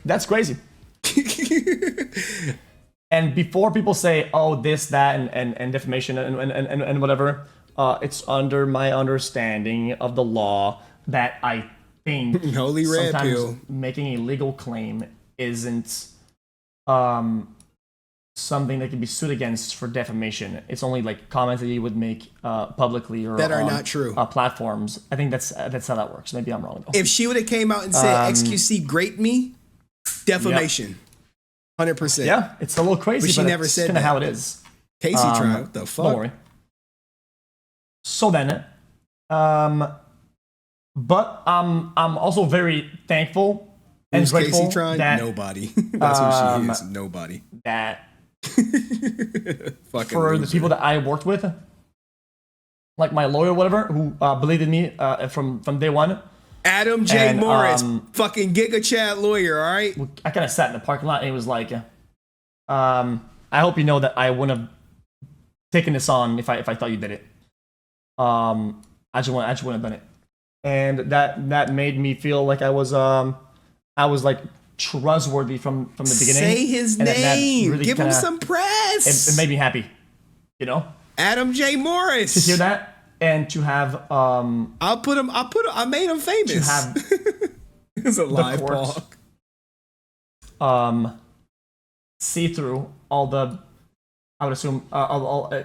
that's crazy. And before people say, oh, this, that, and defamation and whatever, it's under my understanding of the law that I think Holy red sometimes pill. Making a legal claim isn't something that can be sued against for defamation. It's only like comments that you would make publicly or that are not true platforms. I think that's how that works. Maybe I'm wrong though. If she would have came out and said XQC graped me, defamation, 100%. Yeah, it's a little crazy, but she never it's said kind of that. how it is. Casey tried. What the fuck? Don't worry. So then, but I'm also very thankful and Who's grateful Casey trying? that Nobody. That's who she is. Nobody. That Fucking for loser. the people that I worked with, like my lawyer, whatever, who believed in me from day one. Adam J. Morris, fucking Giga Chat lawyer. All right. I kind of sat in the parking lot and he was like, "I hope you know that I wouldn't have taken this on if I thought you did it. I just wouldn't have done it." And that made me feel like I was like trustworthy from the beginning. Say his and name. Really Give him some press. It made me happy, you know. Adam J. Morris. To hear that and to have I made him famous. To have it's a live talk. See through all the, I would assume,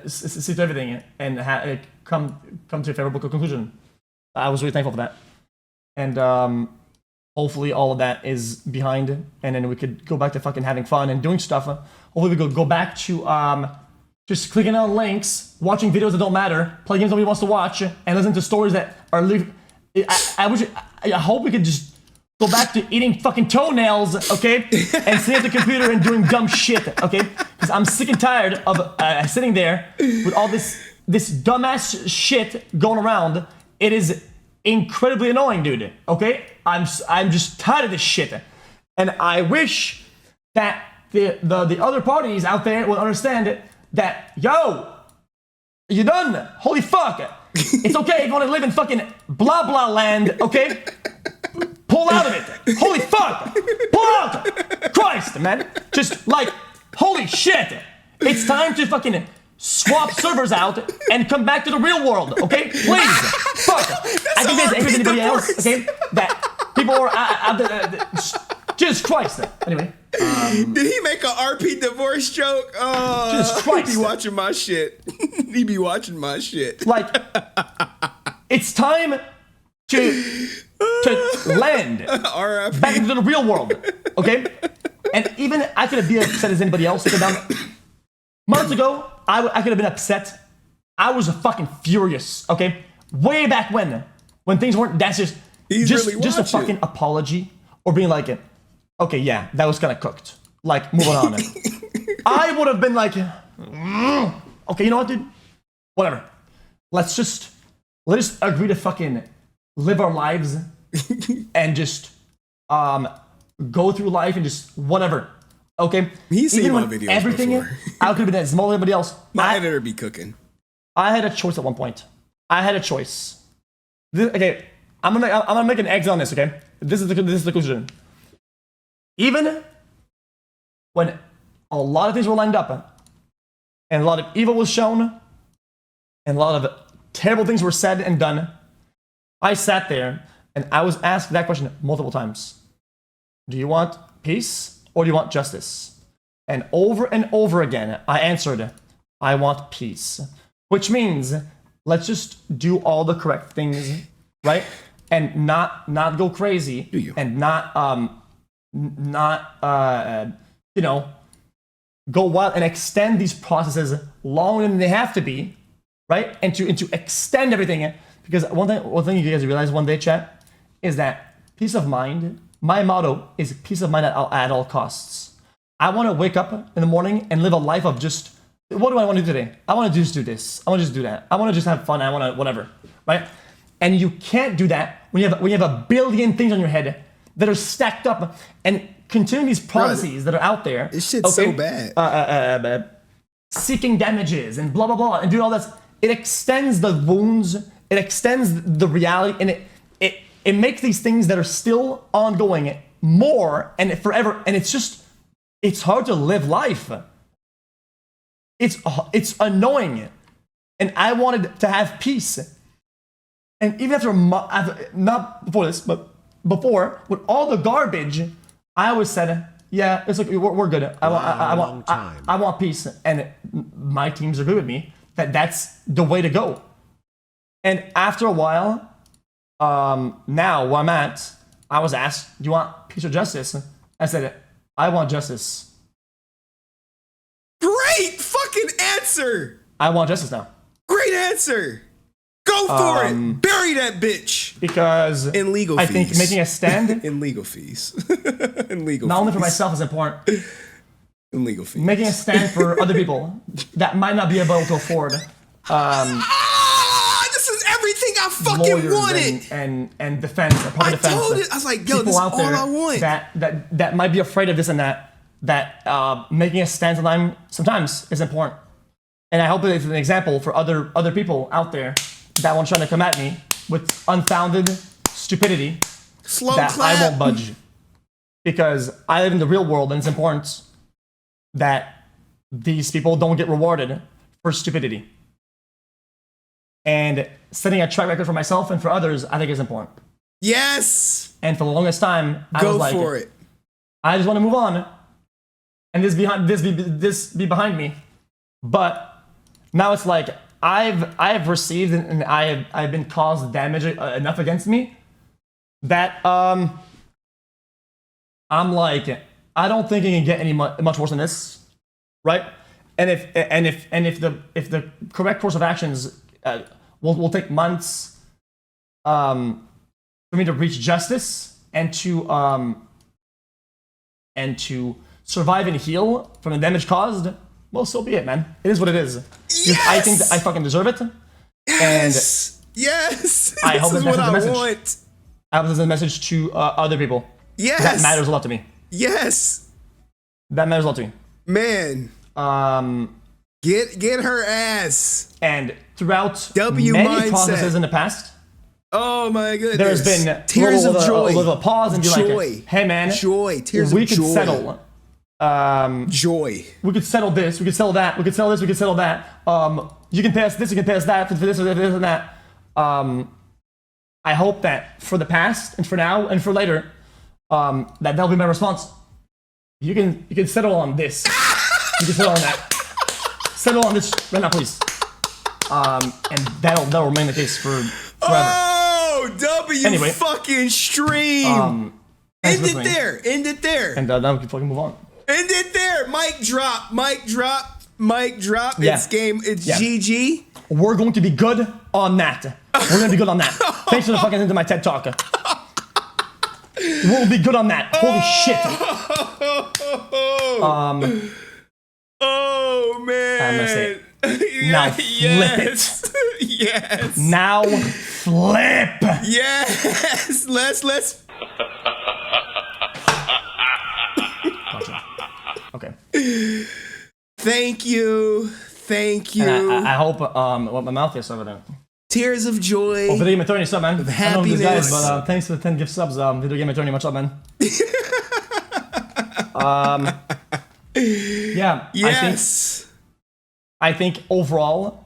see through everything and come to a favorable conclusion. I was really thankful for that, and hopefully all of that is behind, and then we could go back to fucking having fun and doing stuff. Hopefully we could go back to just clicking on links, watching videos that don't matter, playing games nobody wants to watch, and listen to stories that are. I hope we could just go back to eating fucking toenails, okay, and sitting at the computer and doing dumb shit, okay? Because I'm sick and tired of sitting there with all this dumbass shit going around. It incredibly annoying, dude. Okay, I'm just tired of this shit, and I wish that the other parties out there will understand that, yo, you done? Holy fuck! It's okay if you want to live in fucking blah blah land, okay? Pull out of it. Holy fuck! Pull out! Christ, man. Just like, holy shit. It's time to fucking swap servers out and come back to the real world, okay? Please. Fuck. I think there's angry as anybody else, okay? That people are out there. Jesus Christ. Anyway. Did he make a RP divorce joke? Oh, Jesus Christ. He be watching my shit. He be watching my shit. Like, it's time to land RIP. back into the real world, okay? And even I could have been upset as anybody else. Months ago, I could have been upset. I was fucking furious, okay? Way back when things weren't that serious. Just a fucking apology or being like, okay, yeah, that was kind of cooked. Like, moving on. I would have been like, okay, you know what, dude? Whatever. Let's just agree to fucking live our lives and just go through life and just whatever. Okay? He's seen my videos everything before. I could have been as small as anybody else. My editor be cooking. I had a choice at one point. I had a choice. Okay, I'm gonna make an exit on this, okay? This is the conclusion. Even when a lot of things were lined up and a lot of evil was shown and a lot of terrible things were said and done, I sat there and I was asked that question multiple times. Do you want peace or do you want justice? And over again, I answered, I want peace. Which means, let's just do all the correct things, right? And not go crazy and not go wild and extend these processes longer than they have to be, right? And to extend everything. Because one thing you guys realize one day, chat, is that peace of mind, my motto is peace of mind at all costs. I want to wake up in the morning and live a life of just, what do I want to do today? I want to just do this. I want to just do that. I want to just have fun. I want to whatever, right? And you can't do that when you have a billion things on your head that are stacked up and continuing these processes that are out there. This shit's so bad. Seeking damages and blah, blah, blah, and doing all that. It extends the wounds. It extends the reality, and it makes these things that are still ongoing more and forever. And it's hard to live life. It's annoying. And I wanted to have peace. And even after, not before this, but before, with all the garbage, I always said, yeah, it's like, we're good. I want peace. And my teams agree with me that that's the way to go. And after a while, now where I'm at, I was asked, do you want peace or justice? I said, I want justice. Great fucking answer. I want justice now. Great answer. Go for it. Bury that bitch. Because in legal fees. I think making a stand in legal fees. In legal not fees. only for myself is important. In legal fees. Making a stand for other people that might not be able to afford. This is everything I fucking wanted. And defense. I told it. I was like, yo, this is all I want. That might be afraid of this and that. That making a stand sometimes is important. And I hope it's an example for other people out there that won't try to come at me with unfounded stupidity. Slow that clap. I won't budge. Because I live in the real world and it's important that these people don't get rewarded for stupidity. And setting a track record for myself and for others, I think is important. Yes! And for the longest time, I was like, go for it. I just want to move on. And this be behind me. But now it's like, I've received and I've been caused damage enough against me that I'm like, I don't think it can get any much worse than this, right? And if the correct course of actions will take months for me to reach justice and to survive and heal from the damage caused, well, so be it, man. It is what it is. Yes! I think that I fucking deserve it. Yes! Yes. I hope this is that what I message. want. I hope this is a message to other people. Yes. That matters a lot to me. Yes. That matters a lot to me. Man. Get her ass. And throughout W many mindset. processes in the past, oh my goodness. there's been tears of joy. a little pause and be joy. like, hey man, joy. Tears we of could joy. settle. Joy. We could settle this. We could settle that. We could settle this. We could settle that. You can pay us this. You can pay us that for this or this and that. I hope that for the past and for now and for later, that'll be my response. You can settle on this. You can settle on that. Settle on this right now, please. And that'll remain the case for forever. Oh, W Anyway. fucking stream. Thanks End for it listening. there. End it there. And now we can fucking move on. End it there. Mic drop. Mic drop. Mic drop. Yeah. It's game. It's Yeah. GG. We're going to be good on that. We're gonna be good on that. Thanks for the fucking into my TED talk. We'll be good on that. Holy shit. Oh man. I'm gonna say now flip it. Yes. Now flip. Yes. Let's. Gotcha. Okay. Thank you. And I hope what my mouth is over there. Tears of joy. Oh, Video Game Attorney sub, man. I don't know who this guy is, happiness. but thanks for the 10 gift subs. Video Game Attorney, much love, man. Yeah. Yes. I think overall,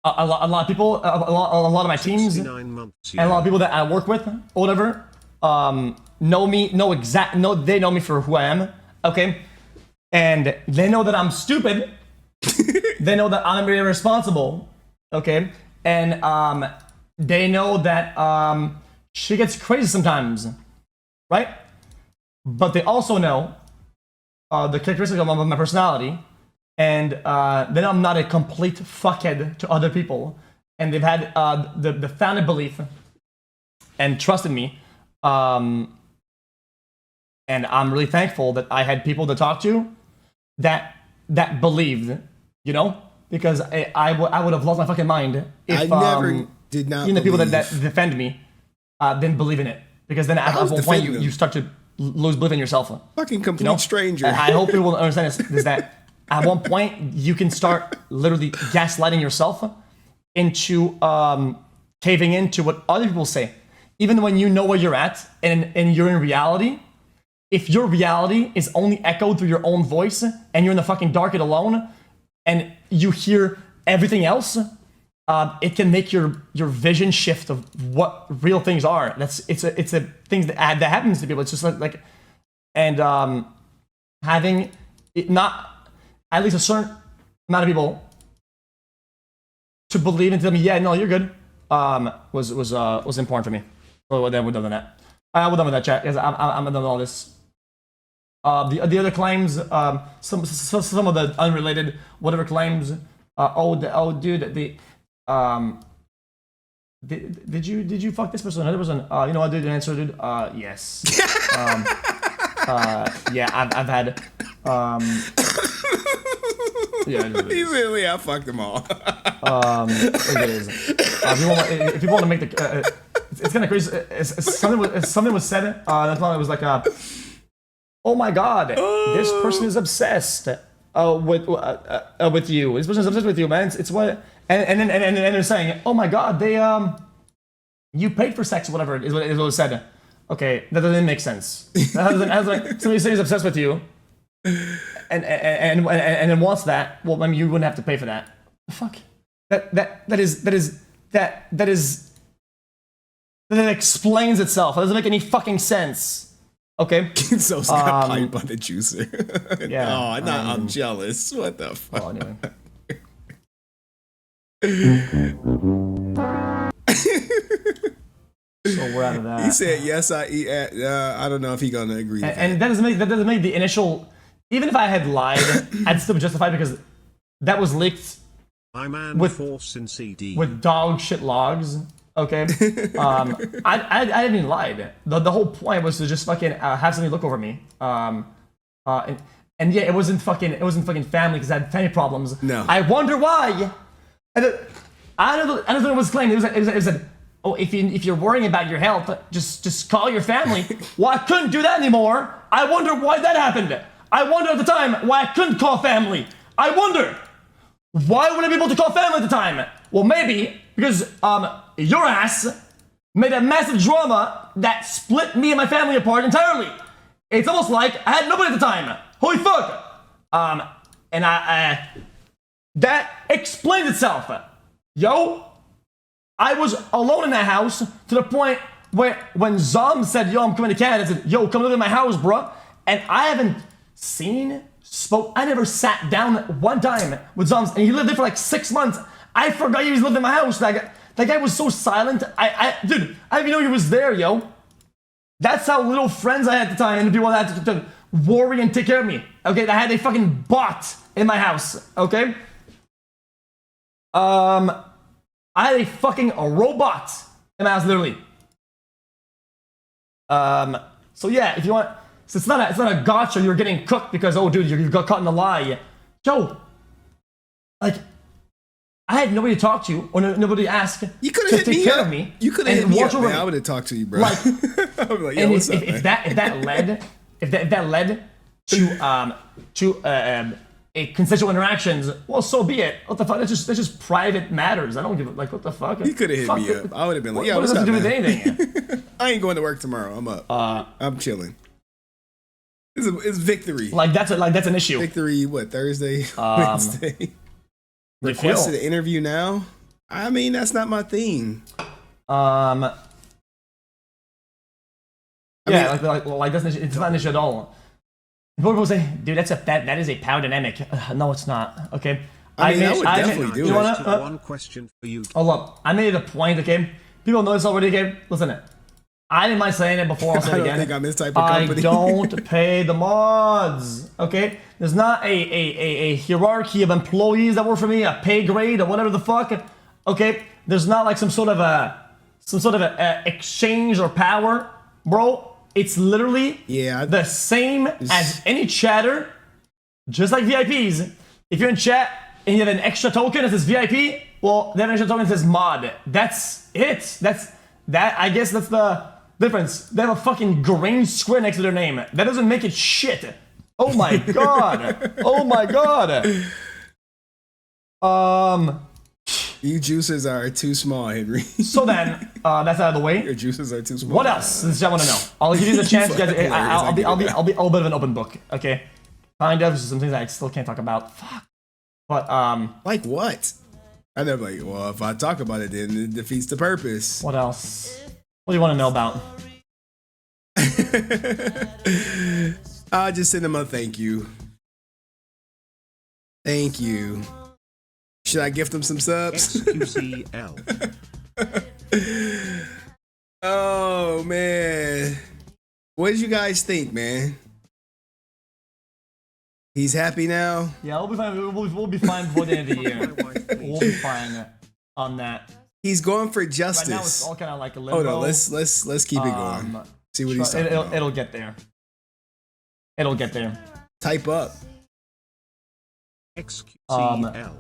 a lot of people, a lot of my teams, and a lot of people that I work with, or whatever, know me, they know me for who I am, okay? And they know that I'm stupid. They know that I'm irresponsible, okay? And they know that she gets crazy sometimes, right? But they also know the characteristics of my personality, and then I'm not a complete fuckhead to other people, and they've had the founded belief and trust in me, and I'm really thankful that I had people to talk to that believed, you know, because I would have lost my fucking mind if I never did not. the people that believe. defend me didn't believe in it, because then at was one point defending you them. start to lose belief in yourself. Fucking complete You know? stranger. And I hope people will understand this, is that at one point you can start literally gaslighting yourself into caving into what other people say, even when you know where you're at and you're in reality. If your reality is only echoed through your own voice and you're in the fucking dark and alone and you hear everything else, it can make your vision shift of what real things are. It's a thing that happens to people. It's just like and having it not at least a certain amount of people to believe and tell me, yeah, no, you're good, was important for me. Well, then we're done with that. We're done with that, chat. Because I'm done with all this. The other claims, some of the unrelated whatever claims. Dude, did you fuck this person? Another person? You know what, dude? Answer, dude. Yes. Yeah, I've had. Yeah, Easily, I fucked them all. it is. If you want to make the, it's kind of crazy. Something was said. That's why it was like, oh my god, this person is obsessed with you. This person is obsessed with you, man. It's what, and then they're saying, oh my god, they you paid for sex, whatever is what was said. Okay, that doesn't make sense. Somebody says he's obsessed with you, and then wants that. Well, I mean, you wouldn't have to pay for that. The fuck. That explains itself. That doesn't make any fucking sense. Okay. So got piped by the juicer. Yeah. Oh, I'm jealous. What the fuck? Oh, anyway. So we're out of that. He said yes. I eat. I don't know if he's gonna agree. With And that doesn't make the initial. Even if I had lied, I'd still be justified because that was leaked My man with Force in CD. with dog shit logs. Okay. I didn't even lie. The whole point was to just fucking have somebody look over me. And yeah, it wasn't fucking family because I had family problems. No. I wonder why. And I don't know what was claimed. It was oh, if you're worrying about your health, just call your family. Well, I couldn't do that anymore. I wonder why that happened. I wonder at the time why I couldn't call family. I wonder why wouldn't I be able to call family at the time? Well, maybe because your ass made a massive drama that split me and my family apart entirely. It's almost like I had nobody at the time. Holy fuck! And that explains itself. Yo, I was alone in that house to the point where when Zom said, yo, I'm coming to Canada, I said, yo, come live in my house, bro. And I haven't I never sat down one time with Zoms, and he lived there for like 6 months. I forgot he was living in my house. That guy was so silent. Dude, I didn't even know he was there, yo. That's how little friends I had at the time, and the people that had to worry and take care of me. Okay, I had a fucking bot in my house. Okay. I had a fucking robot in my house, literally. So yeah, if you want, so it's not a gotcha. You're getting cooked because, oh, dude, you got caught in a lie. Yo, like, I had nobody to talk to or nobody to ask. You could have hit me up. You could have hit me up, man. I would have talked to you, bro. Like, I was like, yo, what's up, if that led to a consensual interactions, well, so be it. What the fuck? That's just private matters. I don't give a, like, what the fuck? You could have hit me up. I would have been like, yo, what what's does up, that have to do man? with anything? I ain't going to work tomorrow. I'm up. I'm chilling. It's victory. Like that's an issue. Victory. What, Thursday, Wednesday? Requested an interview now. I mean, that's not my thing. Yeah, like that's it's not an issue at all. People say, dude, that is a power dynamic. No, it's not. Okay. I would definitely do it. One question for you. Hold up. I made it a point, okay? People know this already, okay? Listen, I didn't mind saying it before. I'll say it again. I don't think I'm this type of company. I don't pay the mods, okay? There's not a hierarchy of employees that work for me, a pay grade or whatever the fuck, okay? There's not like some sort of a exchange or power, bro. It's literally the same as any chatter, just like VIPs. If you're in chat and you have an extra token that says VIP, well, that extra token says mod. That's it. I guess that's the difference. They have a fucking green square next to their name. That doesn't make it shit. Oh my god. Oh my god. You juices are too small, Henry. So then, that's out of the way. Your juices are too small. What else? This is what I want to know. I'll give you the chance. Guys, I'll be a little bit of an open book. Okay. Kind of some things I still can't talk about. Fuck. But like what? I never like. Well, if I talk about it, then it defeats the purpose. What else? What do you want to know about? I'll just send him a thank you. Thank you. Should I gift him some subs? XQCL. Oh man, what did you guys think, man? He's happy now. Yeah, we'll be fine. We'll be fine before the end of the year. We'll be fine on that. He's going for justice. Right now it's all kind of like a limbo. Hold on, let's keep it going. See what he's talking about. It'll get there. It'll get there. Type up. XQCL.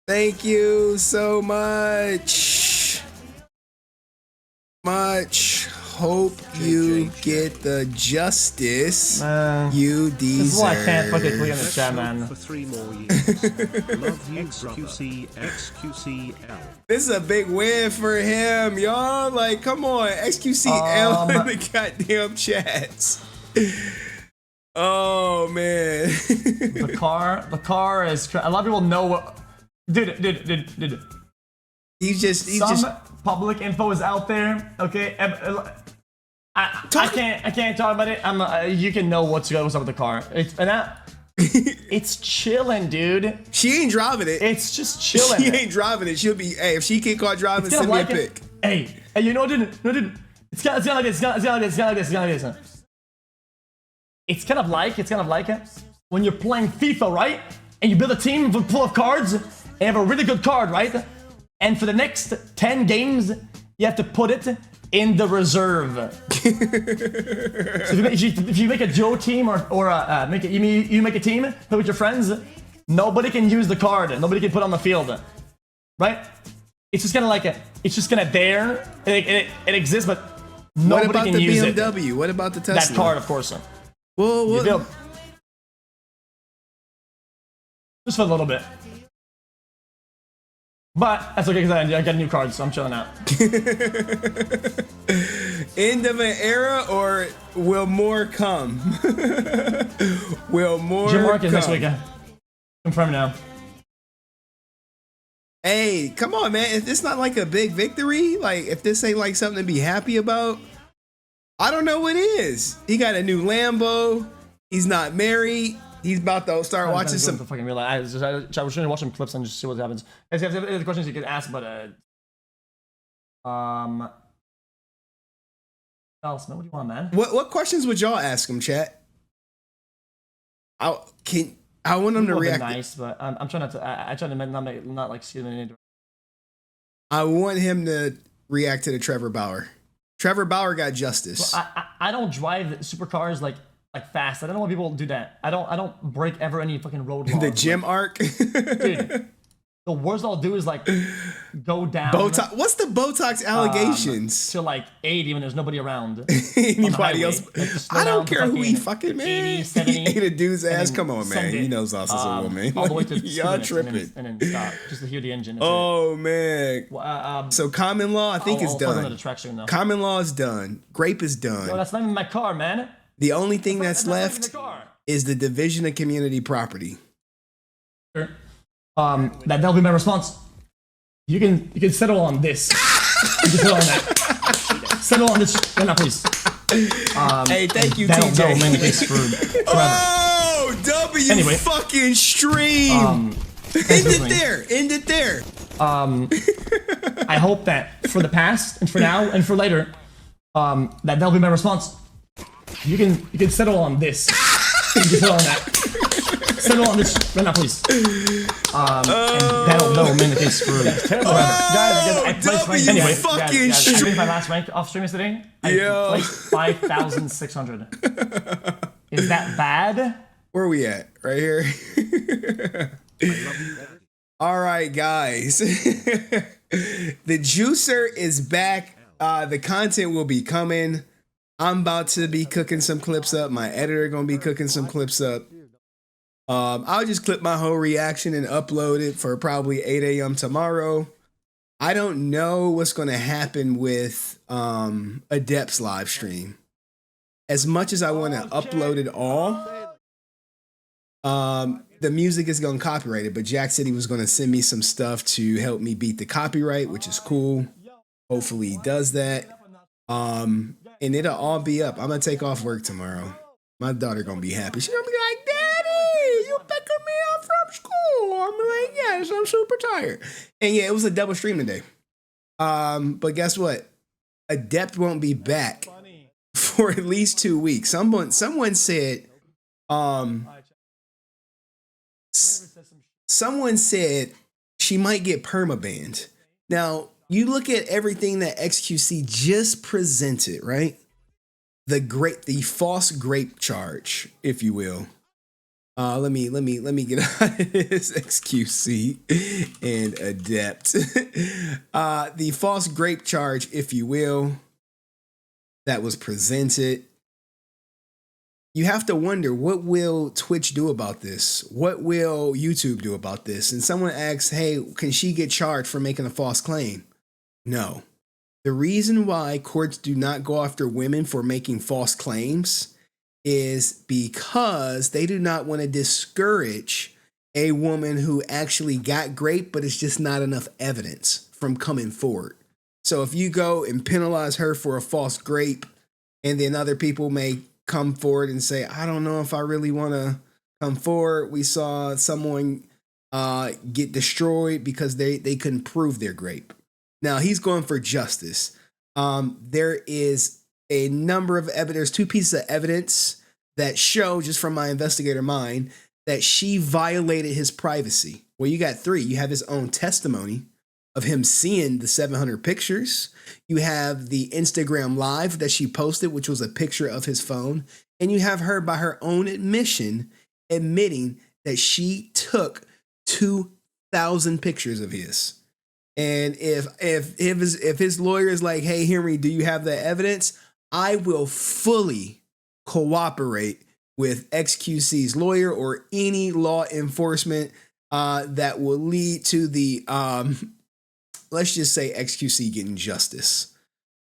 Thank you so much. Hope you get the justice you deserve. This is why I can't fucking click on the chat, man. For 3 more years. Love you, XQCL. This is a big win for him, y'all. Like, come on, XQCL in the goddamn chats. Oh man. The car is. A lot of people know what. Dude. He's just public info is out there. Okay. I can't talk about it. You can know what's up with the car. It's chilling, dude. She ain't driving it. It's just chilling. She ain't driving it. She'll be. Hey, if she get caught driving, send me a pic. Hey, you know, dude. It's kind of like this. It's kind of like when you're playing FIFA, right? And you build a team full of cards and have a really good card, right? And for the next 10 games, you have to put it in the reserve. So if you make a duo team or you make a team, play with your friends, nobody can use the card. Nobody can put it on the field, right? It's just kind of like it's just kind of there. It exists, but nobody can use it. What about the BMW? What about the Tesla? That card, of course. Well, just for a little bit. But that's okay because I got new cards, so I'm chilling out. End of an era, or will more come? Will more Jim Mark is come? next weekend. Confirm now. Hey, come on, man. If it's not like a big victory, like if this ain't like something to be happy about, I don't know what is. He got a new Lambo. He's not married. He's about to start watching some. Fucking real life. I was trying to watch some clips and just see what happens. If you have any questions you can ask, but what else, man? What do you want, man? What questions would y'all ask him, chat? I want him to react. Nice, but I'm trying not to. I try to not like see them in any. I want him to react to the Trevor Bauer. Trevor Bauer got justice. Well, I don't drive supercars like fast. I don't know why people do that. I don't break ever any fucking road laws. The gym arc. Dude, the worst I'll do is like go down. Botox. What's the Botox allegations? To like 80 when there's nobody around. Anybody else? Like, I don't care who he fucking, man. 80, 70. He ate a dude's ass. Come on, man. He knows us as a woman. All the way to y'all tripping. And then stop. Just to hear the engine. Oh, man. So common law, I think, is done. The track soon, though. Common law is done. Grape is done. No, that's not even my car, man. The only thing that's left is the division of community property. Sure. That'll be my response. You can settle on this. You can settle on that. Settle on this. No, please. Hey, thank you, TJ. TJ. Make the case for Oh, W anyway, fucking stream. End it there. I hope that for the past and for now and for later, that'll be my response. You can settle on this. You can settle on that. Settle on this right now, please. And that'll make the case for terrible. Guys, I placed rank anyway. Fucking guys, I made my last rank off stream yesterday. I placed 5,600. Is that bad? Where are we at? Right here. All right, guys. The juicer is back. The content will be coming. I'm about to be cooking some clips up. My editor gonna be cooking some clips up. I'll just clip my whole reaction and upload it for probably 8 a.m. tomorrow. I don't know what's gonna happen with Adept's live stream. As much as I want to upload it all, the music is gonna copyright it. But Jack said he was gonna send me some stuff to help me beat the copyright, which is cool. Hopefully he does that. And it'll all be up. I'm gonna take off work tomorrow. My daughter gonna be happy. She's gonna be like, "Daddy, you picking me up from school?" I'm like, "Yes, I'm super tired." And yeah, it was a double stream today. But guess what? Adept won't be back for at least 2 weeks. Someone said, someone said she might get permabanned. Now, you look at everything that XQC just presented, right? The false grape charge, if you will. Let me get out of this XQC and Adept. The false grape charge, if you will, that was presented. You have to wonder, what will Twitch do about this? What will YouTube do about this? And someone asks, hey, can she get charged for making a false claim? No. The reason why courts do not go after women for making false claims is because they do not want to discourage a woman who actually got grape, but it's just not enough evidence from coming forward. So if you go and penalize her for a false grape, and then other people may come forward and say, I don't know if I really want to come forward. We saw someone get destroyed because they couldn't prove their grape. Now he's going for justice. There is a number of evidence, there's 2 pieces of evidence that show, just from my investigator mind, that she violated his privacy. Well, you got 3. You have his own testimony, of him seeing the 700 pictures. You have the Instagram live that she posted, which was a picture of his phone. And you have her, by her own admission, admitting that she took 2,000 pictures of his. And if his lawyer is like, hey, Henry, do you have the evidence? I will fully cooperate with XQC's lawyer or any law enforcement that will lead to the, let's just say XQC getting justice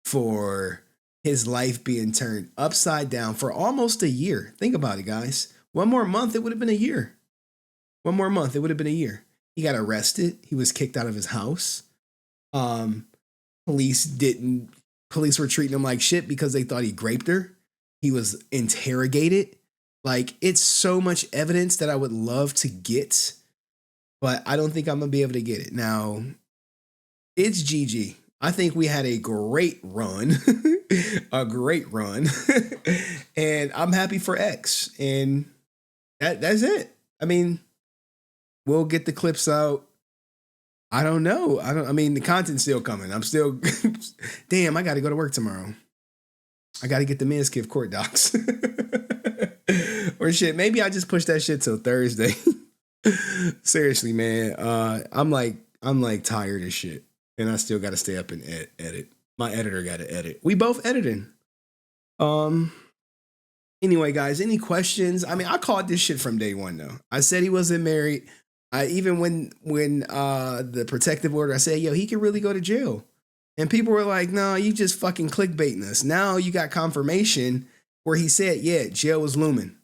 for his life being turned upside down for almost a year. Think about it, guys. One more month, it would have been a year. One more month, it would have been a year. He got arrested. He was kicked out of his house. Police were treating him like shit because they thought he raped her. He was interrogated. Like, it's so much evidence that I would love to get, but I don't think I'm going to be able to get it. Now, it's GG. I think we had a great run, and I'm happy for X. And that's it. I mean, we'll get the clips out. I don't know. I mean, the content's still coming. I'm still, damn, I got to go to work tomorrow. I got to get the men's gift court docs. Or shit, maybe I just push that shit till Thursday. Seriously, man. I'm like tired of shit. And I still got to stay up and edit. My editor got to edit. We both editing. Anyway, guys, any questions? I mean, I called this shit from day one, though. I said he wasn't married. Even when the protective order, I said, yo, he could really go to jail. And people were like, no, you just fucking clickbaiting us. Now you got confirmation where he said, yeah, jail was looming.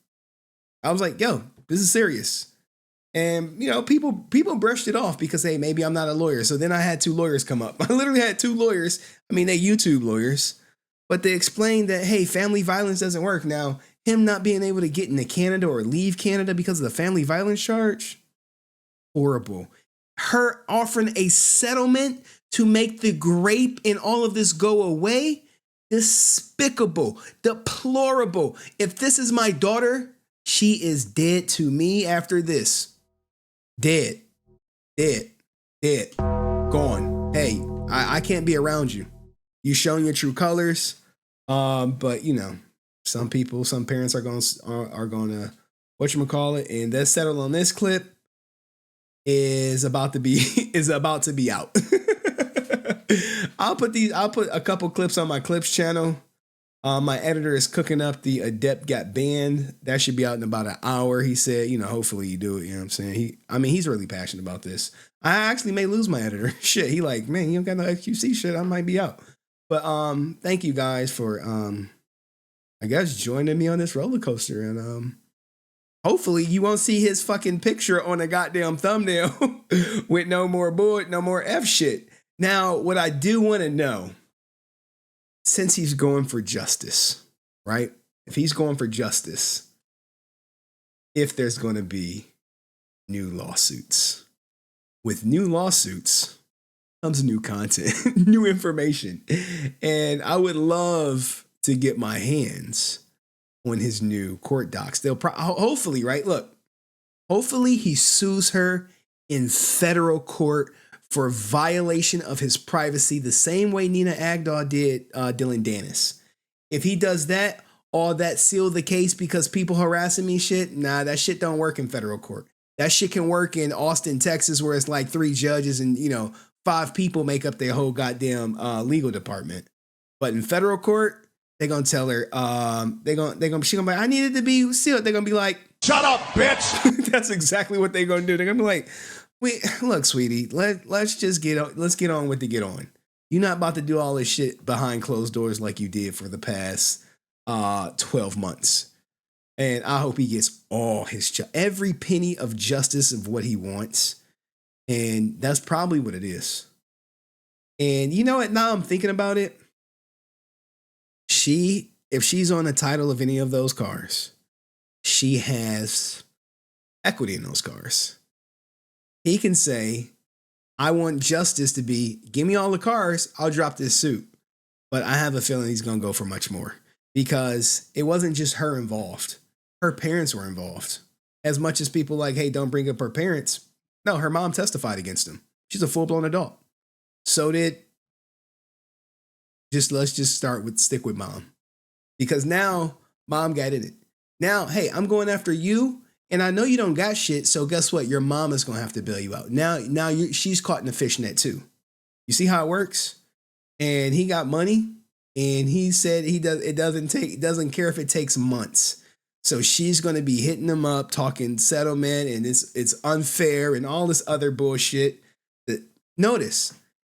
I was like, yo, this is serious. And, you know, people brushed it off because, hey, maybe I'm not a lawyer. So then I had 2 lawyers come up. I literally had 2 lawyers. I mean, they YouTube lawyers. But they explained that, hey, family violence doesn't work. Now, him not being able to get into Canada or leave Canada because of the family violence charge, horrible. Her offering a settlement to make the grape and all of this go away, despicable, deplorable. If this is my daughter, she is dead to me after this. Dead. Gone. Hey, I can't be around you. You showing your true colors. But you know, some parents are gonna whatchamacallit, and that settled on this clip is about to be out. I'll put a couple clips on my clips channel. My editor is cooking up the Adept got banned. That should be out in about an hour. He said, you know, hopefully you do it. You know what I'm saying? He's really passionate about this. I actually may lose my editor. Shit. He like, man, you don't got no XQC shit. I might be out. But thank you guys for I guess joining me on this roller coaster. And hopefully you won't see his fucking picture on a goddamn thumbnail with no more bullet, no more F shit. Now, what I do want to know, since he's going for justice, right? If he's going for justice, if there's going to be new lawsuits. With new lawsuits comes new content, new information. And I would love to get my hands on his new court docs. They'll hopefully, right? Look, hopefully he sues her in federal court for violation of his privacy, the same way Nina Agdal did Dylan Dennis. If he does that, all that sealed the case because people harassing me shit, nah, that shit don't work in federal court. That shit can work in Austin, Texas, where it's like 3 judges and, you know, 5 people make up their whole goddamn legal department. But in federal court, they're gonna tell her, she gonna be like, I need it to be sealed. They're gonna be like, shut up, bitch. That's exactly what they're gonna do. They're gonna be like, wait, look, sweetie, let's get on with the get on. You're not about to do all this shit behind closed doors like you did for the past 12 months. And I hope he gets all every penny of justice of what he wants. And that's probably what it is. And you know what? Now I'm thinking about it. If she's on the title of any of those cars, she has equity in those cars. He can say, I want justice to be, give me all the cars, I'll drop this suit. But I have a feeling he's going to go for much more because it wasn't just her involved. Her parents were involved. As much as people like, hey, don't bring up her parents. No, her mom testified against him. She's a full-blown adult. So did, let's just stick with mom. Because now mom got in it. Now, hey, I'm going after you, and I know you don't got shit, so guess what? Your mom is going to have to bail you out. Now she's caught in the fishnet too. You see how it works? And he got money, and he said it doesn't care if it takes months. So she's going to be hitting him up, talking settlement, and it's unfair and all this other bullshit. Notice,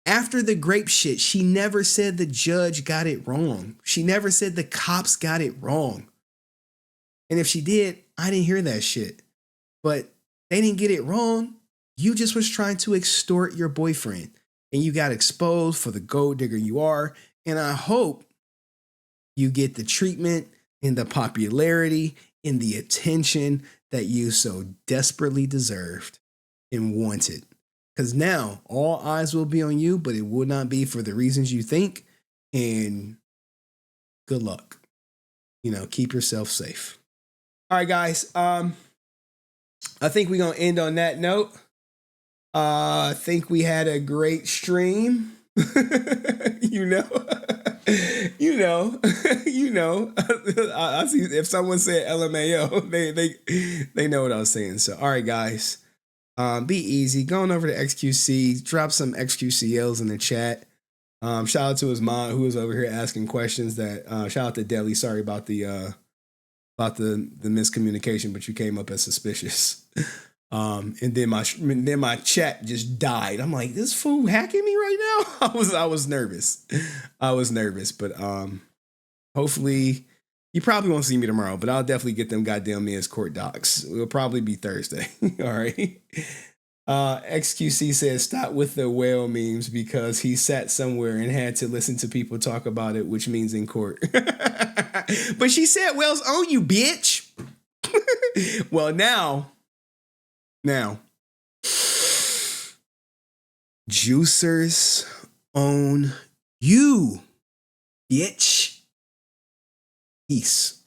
after the grape shit, she never said the judge got it wrong. She never said the cops got it wrong. And if she did, I didn't hear that shit. But they didn't get it wrong. You just was trying to extort your boyfriend. And you got exposed for the gold digger you are. And I hope you get the treatment and the popularity and the attention that you so desperately deserved and wanted. Because now all eyes will be on you, but it will not be for the reasons you think. And good luck. Keep yourself safe. All right, guys. I think we're going to end on that note. I think we had a great stream. I see if someone said LMAO, they know what I was saying. So, all right, guys, be easy. Going over to XQC, drop some XQCLs in the chat. Shout out to his mom who was over here asking questions. Shout out to Deli. Sorry about the miscommunication, but you came up as suspicious. And then my chat just died. I'm like, this fool hacking me right now? I was nervous. But hopefully you probably won't see me tomorrow, but I'll definitely get them goddamn men's court docs. It'll probably be Thursday. All right. XQC says stop with the whale memes because he sat somewhere and had to listen to people talk about it, which means in court. But she said whales own you, bitch. Well, now, juicers own you, bitch. Peace.